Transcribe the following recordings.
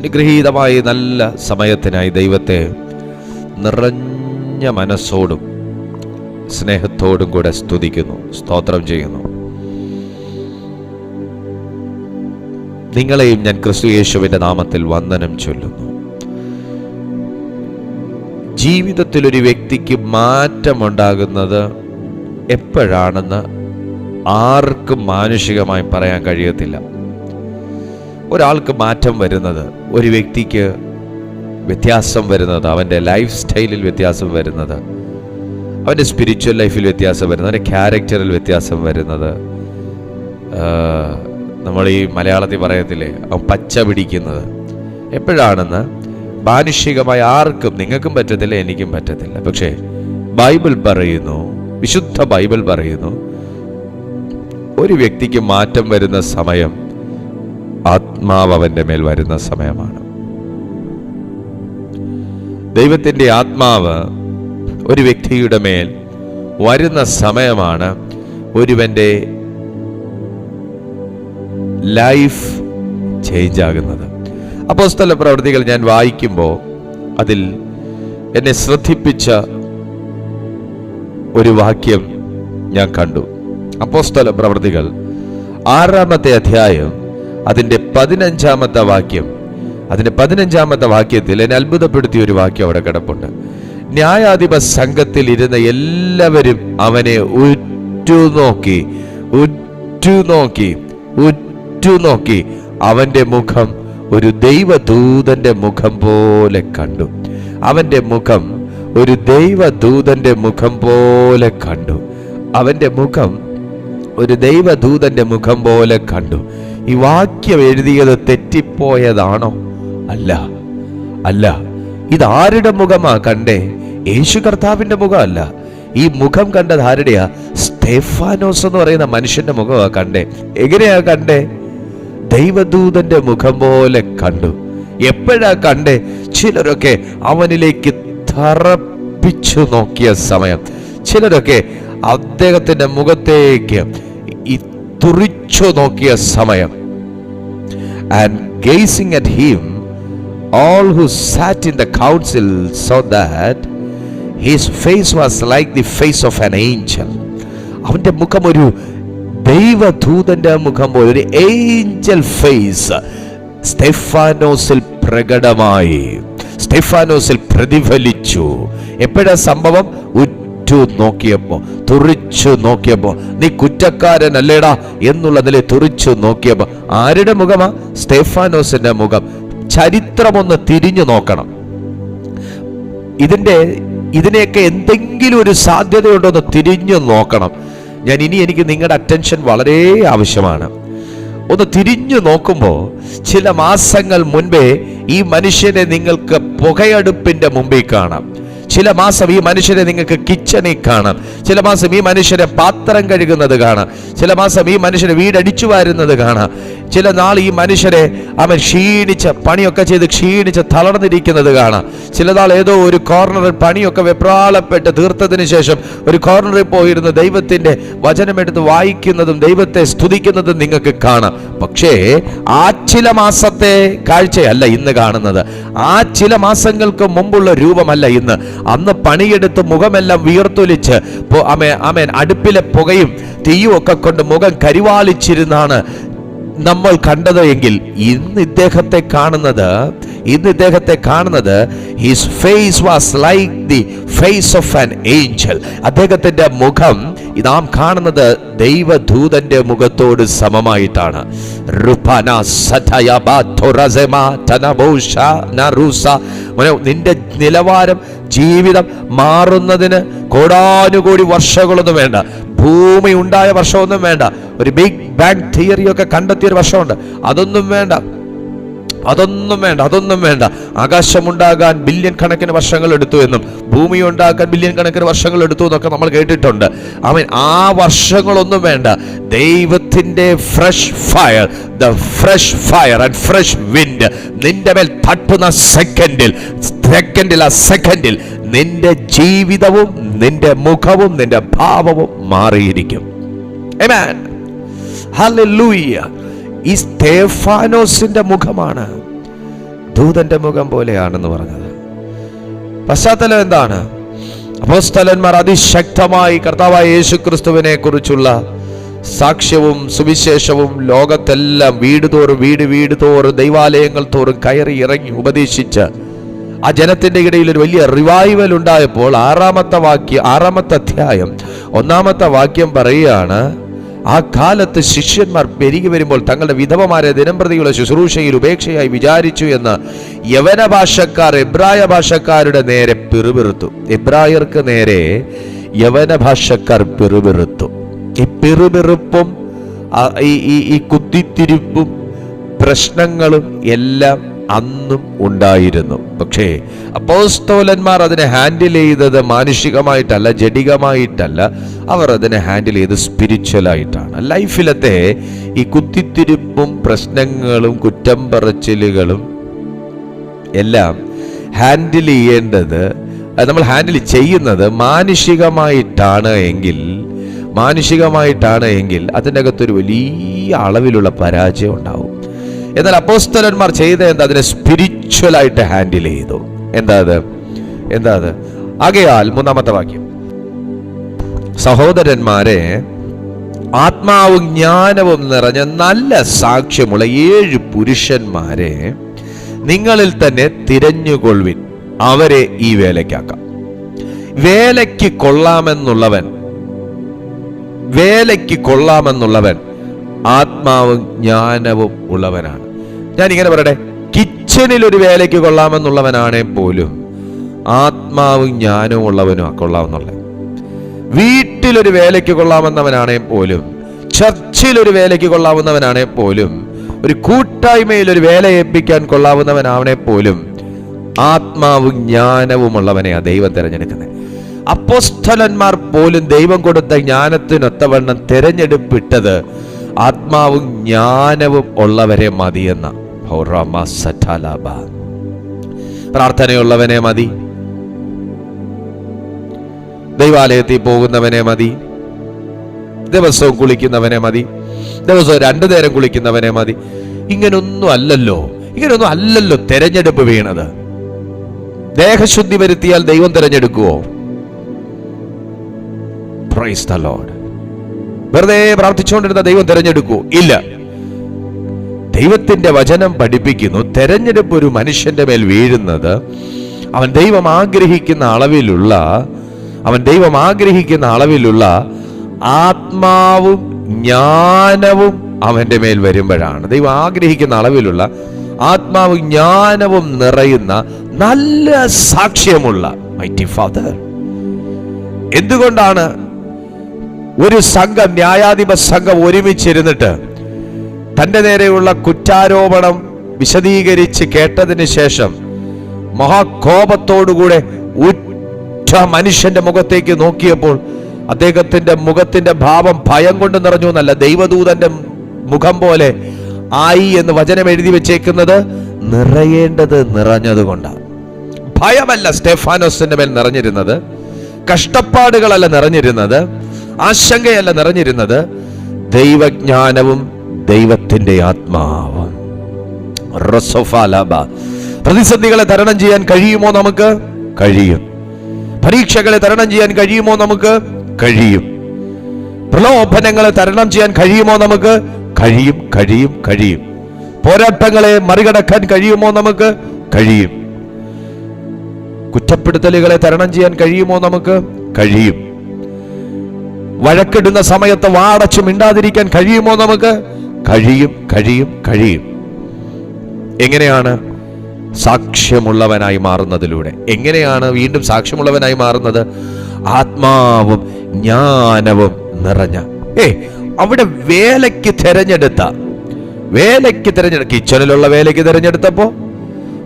അനുഗ്രഹീതമായ നല്ല സമയത്തിനായി ദൈവത്തെ നിറഞ്ഞ മനസ്സോടും സ്നേഹത്തോടും കൂടെ സ്തുതിക്കുന്നു, സ്തോത്രം ചെയ്യുന്നു. നിങ്ങളെയും ഞാൻ ക്രിസ്തു യേശുവിൻ്റെ നാമത്തിൽ വന്ദനം ചൊല്ലുന്നു. ജീവിതത്തിൽ ഒരു വ്യക്തിക്ക് മാറ്റമുണ്ടാകുന്നത് എപ്പോഴാണെന്ന് ആർക്കും മാനുഷികമായി പറയാൻ കഴിയത്തില്ല. ഒരാൾക്ക് മാറ്റം വരുന്നത്, ഒരു വ്യക്തിക്ക് വ്യത്യാസം വരുന്നത്, അവൻ്റെ ലൈഫ് സ്റ്റൈലിൽ വ്യത്യാസം വരുന്നത്, അവൻ്റെ സ്പിരിച്വൽ ലൈഫിൽ വ്യത്യാസം വരുന്നത്, അവൻ്റെ ക്യാരക്ടറിൽ വ്യത്യാസം വരുന്നത്, നമ്മൾ ഈ മലയാളത്തിൽ പറയത്തില്ലേ, അവൻ പച്ച പിടിക്കുന്നത് എപ്പോഴാണെന്ന് മാനുഷികമായി ആർക്കും, നിങ്ങൾക്കും പറ്റത്തില്ല, എനിക്കും പറ്റത്തില്ല. പക്ഷേ ബൈബിൾ പറയുന്നു, വിശുദ്ധ ബൈബിൾ പറയുന്നു, ഒരു വ്യക്തിക്ക് മാറ്റം വരുന്ന സമയം ആത്മാവ് അവൻ്റെ മേൽ വരുന്ന സമയമാണ്. ദൈവത്തിൻ്റെ ആത്മാവ് ഒരു വ്യക്തിയുടെ മേൽ വരുന്ന സമയമാണ് ഒരുവന്റെ ലൈഫ് ചേഞ്ച് ആകുന്നത്. അപ്പോസ്തല പ്രവൃത്തികൾ ഞാൻ വായിക്കുമ്പോൾ അതിൽ എന്നെ ശ്രദ്ധിപ്പിച്ച ഒരു വാക്യം ഞാൻ കണ്ടു. അപ്പോസ്തല പ്രവൃത്തികൾ 6-ാമത്തെ അധ്യായം അതിൻ്റെ 15-ാമത്തെ വാക്യം. അതിൻ്റെ 15-ാമത്തെ വാക്യത്തിൽ എന്നെ അത്ഭുതപ്പെടുത്തിയ ഒരു വാക്യം അവിടെ കിടപ്പുണ്ട്. ന്യായാധിപ സംഘത്തിൽ ഇരുന്ന എല്ലാവരും അവനെ ഉറ്റുനോക്കി അവന്റെ മുഖം ഒരു ദൈവദൂതന്റെ മുഖം പോലെ കണ്ടു. അവന്റെ മുഖം ഒരു ദൈവദൂതന്റെ മുഖം പോലെ കണ്ടു. അവന്റെ മുഖം ഒരു ദൈവദൂതന്റെ മുഖം പോലെ കണ്ടു. ഈ വാക്യം എഴുതിയത് തെറ്റിപ്പോയതാണോ? അല്ല. ഇതാരുടെ മുഖമാ കണ്ടേ? യേശു കർത്താവിന്റെ മുഖമല്ല. ഈ മുഖം കണ്ടത് ആരുടെയാ? സ്തെഫാനോസ് എന്ന് പറയുന്ന മനുഷ്യന്റെ മുഖമാ കണ്ടേ. എങ്ങനെയാ കണ്ടേ? ദൈവദൂതന്റെ മുഖം പോലെ കണ്ടു. എപ്പോഴാ കണ്ടേ? ചിലരൊക്കെ അവനിലേക്ക് തറപ്പിച്ചു നോക്കിയ സമയം, ചിലരൊക്കെ അദ്ദേഹത്തിന്റെ മുഖത്തേക്ക് തുറിച്ചു നോക്കിയ സമയം. And gazing at him, all who sat in the council saw that his face was like the face of an angel. അവന്റെ മുഖം ഒരു ദൈവദൂതന്റെ മുഖം പോലെ, ഒരു ഏഞ്ചൽ ഫേസ് സ്തെഫാനോസിൽ പ്രകടമായി, സ്തെഫാനോസിൽ പ്രതിഫലിച്ചു. എപ്പോഴാ സംഭവം? തുറിച്ചു നോക്കിയപ്പോ നീ കുറ്റക്കാരനല്ലേടാ എന്നുള്ളതിലെ തുറിച്ചു നോക്കിയപ്പോ ആരുടെ മുഖമാ? സ്തെഫാനോസിന്റെ മുഖം. ചരിത്രമൊന്ന് തിരിഞ്ഞു നോക്കണം. ഇതിനെയൊക്കെ എന്തെങ്കിലും ഒരു സാധ്യതയുണ്ടോ എന്ന് തിരിഞ്ഞു നോക്കണം. എനിക്ക് നിങ്ങളുടെ അറ്റൻഷൻ വളരെ ആവശ്യമാണ്. ഒന്ന് തിരിഞ്ഞു നോക്കുമ്പോൾ ചില മാസങ്ങൾ മുൻപേ ഈ മനുഷ്യനെ നിങ്ങൾക്ക് പുകയടുപ്പിന്റെ മുമ്പിൽ കാണാം. ചില മാസം ഈ മനുഷ്യരെ നിങ്ങൾക്ക് കിച്ചണിൽ കാണാം. ചില മാസം ഈ മനുഷ്യരെ പാത്രം കഴുകുന്നത് കാണാം. ചില മാസം ഈ മനുഷ്യരെ വീടടിച്ചു വാരുന്നത് കാണാം. ചില നാൾ ഈ മനുഷ്യരെ അവൻ ക്ഷീണിച്ച് പണിയൊക്കെ ചെയ്ത് ക്ഷീണിച്ച് തളർന്നിരിക്കുന്നത് കാണാം. ചില നാൾ ഏതോ ഒരു കോർണറിൽ പണിയൊക്കെ വെപ്രാളപ്പെട്ട് തീർത്തതിന് ശേഷം ഒരു കോർണറിൽ പോയിരുന്ന് ദൈവത്തിന്റെ വചനമെടുത്ത് വായിക്കുന്നതും ദൈവത്തെ സ്തുതിക്കുന്നതും നിങ്ങൾക്ക് കാണാം. പക്ഷേ ആ ചില മാസത്തെ കാഴ്ചയല്ല ഇന്ന് കാണുന്നത്. ആ ചില മാസങ്ങൾക്ക് മുമ്പുള്ള രൂപമല്ല ഇന്ന്. അന്ന് പണിയെടുത്ത് മുഖമെല്ലാം വീർത്തൊലിച്ച് അടുപ്പിലെ പുകയും തീയും ഒക്കെ കൊണ്ട് മുഖം കരിവാളിച്ചിരുന്നാണ് നമ്മൾ കണ്ടത് എങ്കിൽ ഇന്ന് ഇദ്ദേഹത്തെ കാണുന്നത് his face was like the face of an angel. അദ്ദേഹത്തിന്റെ മുഖം നാം കാണുന്നത് ദൈവദൂതന്റെ മുഖത്തോട് സമമായിട്ടാണ്. നിന്റെ നിലവാരം, ജീവിതം മാറുന്നതിന് കോടാനുകോടി വർഷങ്ങളൊന്നും വേണ്ട. ഭൂമി ഉണ്ടായ വർഷമൊന്നും വേണ്ട. ഒരു ബിഗ് ബാങ് തിയറിയൊക്കെ കണ്ടെത്തിയൊരു വർഷമുണ്ട്. അതൊന്നും വേണ്ട. ആകാശമുണ്ടാകാൻ ബില്യൺ കണക്കിന് വർഷങ്ങൾ എടുത്തു എന്നും ഭൂമി ഉണ്ടാക്കാൻ ബില്യൺ കണക്കിന് വർഷങ്ങൾ എടുത്തു എന്നൊക്കെ നമ്മൾ കേട്ടിട്ടുണ്ട്. ആ വർഷങ്ങളൊന്നും വേണ്ട. ദൈവത്തിന്റെ fresh fire, the fresh fire and fresh wind നിന്റെ മേൽ തട്ടുന്ന സെക്കൻഡിൽ നിന്റെ ജീവിതവും നിന്റെ മുഖവും നിന്റെ ഭാവവും മാറിയിരിക്കും. ആമേൻ, ഹല്ലേലൂയ. ഈ സ്തെഫാനോസിന്റെ മുഖമാണ് ദൂതന്റെ മുഖം പോലെയാണെന്ന് പറഞ്ഞത്. പശ്ചാത്തലം എന്താണ്? അപ്പോസ്തലന്മാർ അതിശക്തമായി കർത്താവായ യേശുക്രിസ്തുവിനെ കുറിച്ചുള്ള സാക്ഷ്യവും സുവിശേഷവും ലോകത്തെല്ലാം വീട് തോറും ദൈവാലയങ്ങൾ തോറും കയറി ഇറങ്ങി ഉപദേശിച്ച് ആ ജനത്തിന്റെ ഇടയിൽ ഒരു വലിയ റിവൈവൽ ഉണ്ടായപ്പോൾ 6-ാമത്തെ അധ്യായം 1-ാമത്തെ വാക്യം പറയുകയാണ്, ആ കാലത്ത് ശിഷ്യന്മാർ പെരുകി വരുമ്പോൾ തങ്ങളുടെ വിധവമാരെ ദിനംപ്രതിയുള്ള ശുശ്രൂഷയിൽ ഉപേക്ഷയായി വിചാരിച്ചു എന്ന് യവന ഭാഷക്കാർ എബ്രായ ഭാഷക്കാരുടെ നേരെ പിറുപിറുത്തു. എബ്രായർക്ക് നേരെ യവന ഭാഷക്കാർ പിറുപിറുത്തു. ഈ പിറുപിറുപ്പും ഈ കുത്തിത്തിരിപ്പും പ്രശ്നങ്ങളും എല്ലാം അന്നും ഉണ്ടായിരുന്നു. പക്ഷേ അപ്പോസ്തലന്മാർ അതിനെ ഹാൻഡിൽ ചെയ്തത് മാനുഷികമായിട്ടല്ല, ജഡികമായിട്ടല്ല. അവർ അതിനെ ഹാൻഡിൽ ചെയ്ത് സ്പിരിച്വലായിട്ടാണ്. ലൈഫിലത്തെ ഈ കുത്തിത്തിരിപ്പും പ്രശ്നങ്ങളും കുറ്റം പറച്ചിലുകളും എല്ലാം ഹാൻഡിൽ ചെയ്യേണ്ടത്, നമ്മൾ ഹാൻഡിൽ ചെയ്യുന്നത് മാനുഷികമായിട്ടാണ് എങ്കിൽ അതിൻ്റെ അകത്തൊരു വലിയ അളവിലുള്ള പരാജയം ഉണ്ടാവും. എന്നാൽ അപ്പോസ്തലന്മാർ ചെയ്ത എന്താ? അതിനെ സ്പിരിച്വലായിട്ട് ഹാൻഡിൽ ചെയ്തു. എന്താ അത്? ആകയാൽ 3-ാമത്തെ വാക്യം, സഹോദരന്മാരെ, ആത്മാവും ജ്ഞാനവും നിറഞ്ഞ നല്ല സാക്ഷ്യമുള്ള 7 പുരുഷന്മാരെ നിങ്ങളിൽ തന്നെ തിരഞ്ഞുകൊള്ളുവിൻ, അവരെ ഈ വേലയ്ക്കാക്കാം. വേലയ്ക്ക് കൊള്ളാമെന്നുള്ളവൻ ആത്മാവും ജ്ഞാനവും ഉള്ളവനാണ്. ഞാൻ ഇങ്ങനെ പറയട്ടെ, കിച്ചണിൽ ഒരു വേലയ്ക്ക് കൊള്ളാമെന്നുള്ളവനാണെ പോലും ആത്മാവും ജ്ഞാനവും ഉള്ളവനും കൊള്ളാമെന്നുള്ള. വീട്ടിലൊരു വേലയ്ക്ക് കൊള്ളാമെന്നവനാണെ പോലും, ചർച്ചിലൊരു വേലയ്ക്ക് കൊള്ളാവുന്നവനാണെ പോലും, ഒരു കൂട്ടായ്മയിൽ ഒരു വേല ഏൽപ്പിക്കാൻ കൊള്ളാവുന്നവനാവണെ പോലും ആത്മാവും ജ്ഞാനവും ഉള്ളവനെയാ ദൈവം തിരഞ്ഞെടുക്കുന്നത്. അപ്പോസ്തലന്മാർ പോലും ദൈവം കൊടുത്ത ജ്ഞാനത്തിനൊത്തവണ്ണം തിരഞ്ഞെടുപ്പിട്ടത് ആത്മാവും ജ്ഞാനവും ഉള്ളവരെ മതിയെന്ന. പ്രാർത്ഥനയുള്ളവനെ മതി, ദൈവാലയത്തിൽ പോകുന്നവനെ മതി, ദിവസവും കുളിക്കുന്നവനെ മതി, ദിവസവും 2 നേരം കുളിക്കുന്നവനെ മതി. ഇങ്ങനൊന്നും അല്ലല്ലോ തെരഞ്ഞെടുപ്പ് വീണത്. ദേഹശുദ്ധി വരുത്തിയാൽ ദൈവം തിരഞ്ഞെടുക്കുവോ? Praise the Lord. വെറുതെ പ്രാർത്ഥിച്ചുകൊണ്ടിരുന്ന ദൈവം തിരഞ്ഞെടുക്കൂ? ഇല്ല. ദൈവത്തിന്റെ വചനം പഠിപ്പിക്കുന്നു, തെരഞ്ഞെടുപ്പ് ഒരു മനുഷ്യന്റെ മേൽ വീഴുന്നത് അവൻ ദൈവം ആഗ്രഹിക്കുന്ന അളവിലുള്ള ആത്മാവും ജ്ഞാനവും അവന്റെ മേൽ വരുമ്പോഴാണ്. ദൈവം ആഗ്രഹിക്കുന്ന അളവിലുള്ള ആത്മാവും ജ്ഞാനവും നിറയുന്ന നല്ല സാക്ഷ്യമുള്ള മൈറ്റി ഫാദർ. എന്തുകൊണ്ടാണ് ഒരു സംഘം, ന്യായാധിപ സംഘം ഒരുമിച്ചിരുന്നിട്ട് തന്റെ നേരെയുള്ള കുറ്റാരോപണം വിശദീകരിച്ച് കേട്ടതിന് ശേഷം മഹാകോപത്തോടുകൂടെ ഉറ്റ മനുഷ്യന്റെ മുഖത്തേക്ക് നോക്കിയപ്പോൾ അദ്ദേഹത്തിന്റെ മുഖത്തിന്റെ ഭാവം ഭയം കൊണ്ട് നിറഞ്ഞു എന്നല്ല, ദൈവദൂതന്റെ മുഖം പോലെ ആയി എന്ന് വചനം എഴുതി വെച്ചേക്കുന്നത് നിറയേണ്ടത് നിറഞ്ഞതുകൊണ്ടാണ്. ഭയമല്ല സ്റ്റെഫാനോസിന്റെ മേൽ നിറഞ്ഞിരുന്നത്, കഷ്ടപ്പാടുകളല്ല നിറഞ്ഞിരുന്നത്, ആശങ്കയല്ല നിറഞ്ഞിരുന്നത്, ദൈവജ്ഞാനവും ദൈവത്തിന്റെ ആത്മാവും. പ്രതിസന്ധികളെ തരണം ചെയ്യാൻ കഴിയുമോ? നമുക്ക് കഴിയും. പരീക്ഷകളെ തരണം ചെയ്യാൻ കഴിയുമോ? നമുക്ക് കഴിയും. പ്രലോഭനങ്ങളെ തരണം ചെയ്യാൻ കഴിയുമോ? നമുക്ക് കഴിയും. പോരാട്ടങ്ങളെ മറികടക്കാൻ കഴിയുമോ? നമുക്ക് കഴിയും. കുറ്റപ്പെടുത്തലുകളെ തരണം ചെയ്യാൻ കഴിയുമോ? നമുക്ക് കഴിയും. വഴക്കിടുന്ന സമയത്ത് വാടച്ചു മിണ്ടാതിരിക്കാൻ കഴിയുമോ? നമുക്ക് കഴിയും. എങ്ങനെയാണ്? സാക്ഷ്യമുള്ളവനായി മാറുന്നതിലൂടെ. എങ്ങനെയാണ് വീണ്ടും സാക്ഷ്യമുള്ളവനായി മാറുന്നത്? ആത്മാവും ജ്ഞാനവും നിറഞ്ഞ. അവിടെ വേലയ്ക്ക് തിരഞ്ഞെടുത്ത കിച്ചണിലുള്ള വേലയ്ക്ക് തിരഞ്ഞെടുത്തപ്പോ,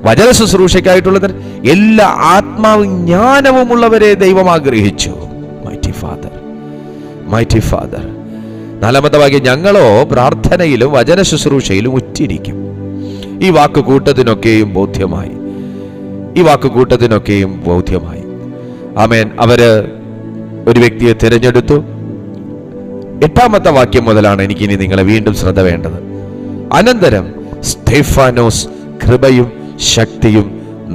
വചന ശുശ്രൂഷയ്ക്കായിട്ടുള്ള എല്ലാ ആത്മാവും ജ്ഞാനവും ഉള്ളവരെ ദൈവം ആഗ്രഹിച്ചു. Mighty father. 4-ാമത്തെ വാക്യം, ഞങ്ങളോ പ്രാർത്ഥനയിലും വചന ശുശ്രൂഷയിലും ഉറ്റിരിക്കും. ഈ വാക്ക് കൂട്ടത്തിനൊക്കെയും ബോധ്യമായി. ആമേൻ. അവര് ഒരു വ്യക്തിയെ തിരഞ്ഞെടുത്തു. 8-ാമത്തെ വാക്യം മുതലാണ് എനിക്കിനി നിങ്ങളെ വീണ്ടും ശ്രദ്ധ വേണ്ടത്. അനന്തരം സ്തെഫാനോസ് കൃപയും ശക്തിയും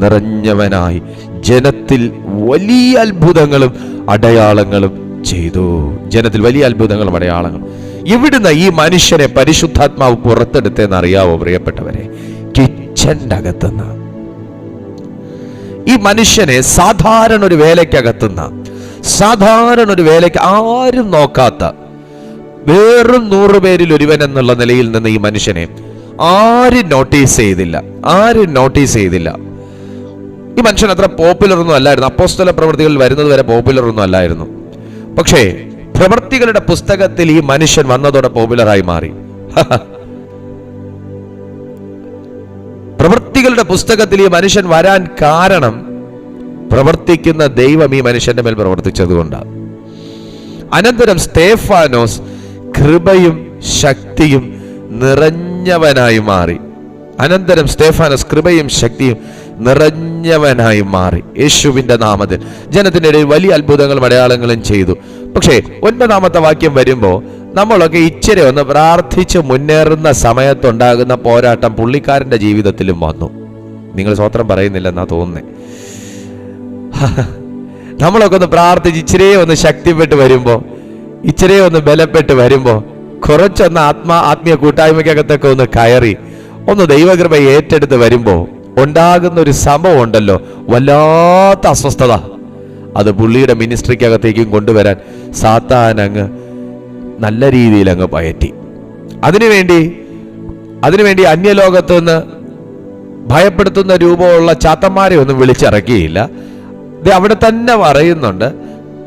നിറഞ്ഞവനായി ജനത്തിൽ വലിയ അത്ഭുതങ്ങളും അടയാളങ്ങളും ചെയ്തു. ജനത്തിൽ വലിയ അത്ഭുതങ്ങളും അടയാളങ്ങളും. എവിടുന്ന ഈ മനുഷ്യനെ പരിശുദ്ധാത്മാവ് പുറത്തെടുത്തെന്ന് അറിയാവോ പ്രിയപ്പെട്ടവരെ? കിച്ചന്റെ അകത്തുനിന്ന്. ഈ മനുഷ്യനെ സാധാരണ ഒരു വേലയ്ക്ക് ആരും നോക്കാത്ത, വെറും 100 പേരിൽ ഒരുവൻ എന്നുള്ള നിലയിൽ നിന്ന് ഈ മനുഷ്യനെ ആരും നോട്ടീസ് ചെയ്തില്ല. ഈ മനുഷ്യൻ അത്ര പോപ്പുലർ ഒന്നും അല്ലായിരുന്നു. അപ്പോസ്തല പ്രവൃത്തികളിൽ വരുന്നത് വരെ പോപ്പുലർ ഒന്നും അല്ലായിരുന്നു. പക്ഷേ പ്രവൃത്തികളുടെ പുസ്തകത്തിൽ ഈ മനുഷ്യൻ വന്നതോടെ പോപ്പുലറായി മാറി. പ്രവൃത്തികളുടെ പുസ്തകത്തിൽ ഈ മനുഷ്യൻ വരാൻ കാരണം പ്രവർത്തിക്കുന്ന ദൈവം ഈ മനുഷ്യന്റെ മേൽ പ്രവർത്തിച്ചതുകൊണ്ടാണ്. അനന്തരം സ്തേഫാനോസ് കൃപയും ശക്തിയും നിറഞ്ഞവനായി മാറി. യേശുവിന്റെ നാമത്തിൽ ജനത്തിന്റെ ഇടയിൽ വലിയ അത്ഭുതങ്ങളും അടയാളങ്ങളും ചെയ്തു. പക്ഷേ 9-ാമത്തെ വാക്യം വരുമ്പോൾ നമ്മളൊക്കെ ഇച്ചിരി ഒന്ന് പ്രാർത്ഥിച്ച് മുന്നേറുന്ന സമയത്തുണ്ടാകുന്ന പോരാട്ടം പുള്ളിക്കാരന്റെ ജീവിതത്തിലും വന്നു. നിങ്ങൾ സ്വത്രം പറയുന്നില്ലെന്നാ തോന്നുന്നേ. നമ്മളൊക്കെ ഒന്ന് പ്രാർത്ഥിച്ച് ഇച്ചിരിയെ ഒന്ന് ശക്തിപ്പെട്ട് വരുമ്പോ, ഇച്ചിരിയെ ഒന്ന് ബലപ്പെട്ട് വരുമ്പോ, കുറച്ചൊന്ന് ആത്മീയ കൂട്ടായ്മയ്ക്കകത്തൊക്കെ ഒന്ന് കയറി ഒന്ന് ദൈവകൃപ ഏറ്റെടുത്ത് വരുമ്പോ ഉണ്ടാകുന്ന ഒരു സംഭവം ഉണ്ടല്ലോ, വല്ലാത്ത അസ്വസ്ഥത. അത് പുള്ളിയുടെ മിനിസ്ട്രിക്കകത്തേക്കും കൊണ്ടുവരാൻ സാത്താൻ അങ്ങ് നല്ല രീതിയിൽ അങ്ങ് പയറ്റി. അതിനുവേണ്ടി അന്യലോകത്ത് നിന്ന് ഭയപ്പെടുത്തുന്ന രൂപമുള്ള ചാത്തന്മാരെ ഒന്നും വിളിച്ചിറക്കിയില്ല. അവിടെ തന്നെ പറയുന്നുണ്ട്,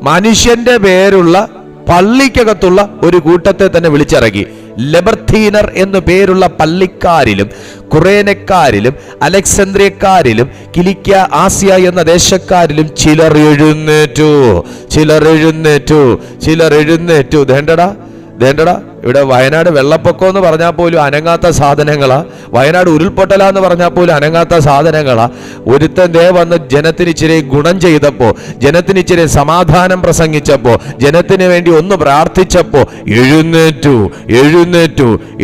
മനുഷ്യന്റെ പേരുള്ള പള്ളിക്കകത്തുള്ള ഒരു കൂട്ടത്തെ തന്നെ വിളിച്ചിറക്കി. ലെബർത്തീനർ എന്നു പേരുള്ള പള്ളിക്കാരിലും കുറേനക്കാരിലും അലക്സാന്ദ്രിയക്കാരിലും കിലിക്യ ആസിയ എന്ന ദേശക്കാരിലും ചിലർ എഴുന്നേറ്റു. ദേണ്ടടാ ഇവിടെ വയനാട് വെള്ളപ്പൊക്കം എന്ന് പറഞ്ഞാൽ പോലും അനങ്ങാത്ത സാധനങ്ങളാ. വയനാട് ഉരുൾപൊട്ടലാന്ന് പറഞ്ഞാൽ പോലും അനങ്ങാത്ത സാധനങ്ങളാ. ഒരുത്തൻ വന്ന് ജനത്തിന് ഇച്ചിരി ഗുണം ചെയ്തപ്പോ, ജനത്തിന് ഇച്ചിരി സമാധാനം പ്രസംഗിച്ചപ്പോ, ജനത്തിന് വേണ്ടി ഒന്ന് പ്രാർത്ഥിച്ചപ്പോ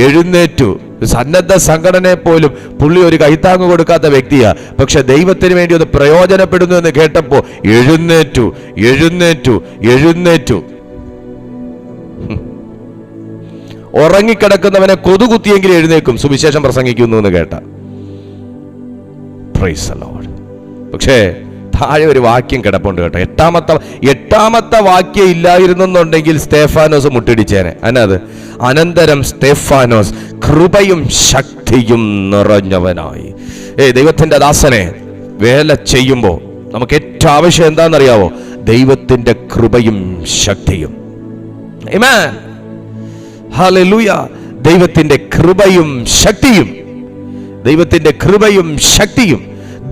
എഴുന്നേറ്റു. സന്നദ്ധ സംഘടനയെ പോലും പുള്ളി ഒരു കൈത്താങ്ങ് കൊടുക്കാത്ത വ്യക്തിയാ. പക്ഷെ ദൈവത്തിന് വേണ്ടി ഒന്ന് പ്രയോജനപ്പെടുന്നു എന്ന് കേട്ടപ്പോ എഴുന്നേറ്റു. ഉറങ്ങിക്കിടക്കുന്നവനെ കൊതുകുത്തിയെങ്കിലും എഴുന്നേക്കും സുവിശേഷം പ്രസംഗിക്കുന്നു എന്ന് കേട്ട. Praise the Lord. പക്ഷേ താഴെ ഒരു വാക്യം കിടപ്പുണ്ട് കേട്ടോ. എട്ടാമത്തെ വാക്യം ഇല്ലായിരുന്നെന്നുണ്ടെങ്കിൽ സ്തേഫാനോസ് മുട്ടിടിച്ചേനെ. അനത് അനന്തരം സ്തേഫാനോസ് കൃപയും ശക്തിയും നിറഞ്ഞവനായി. ദൈവത്തിന്റെ ദാസനെ വേല ചെയ്യുമ്പോൾ നമുക്ക് ഏറ്റവും ആവശ്യം എന്താണെന്നറിയാവോ? ദൈവത്തിന്റെ കൃപയും ശക്തിയും. ആമേൻ, ഹല്ലേലൂയ. ദൈവത്തിന്റെ കൃപയും ശക്തിയും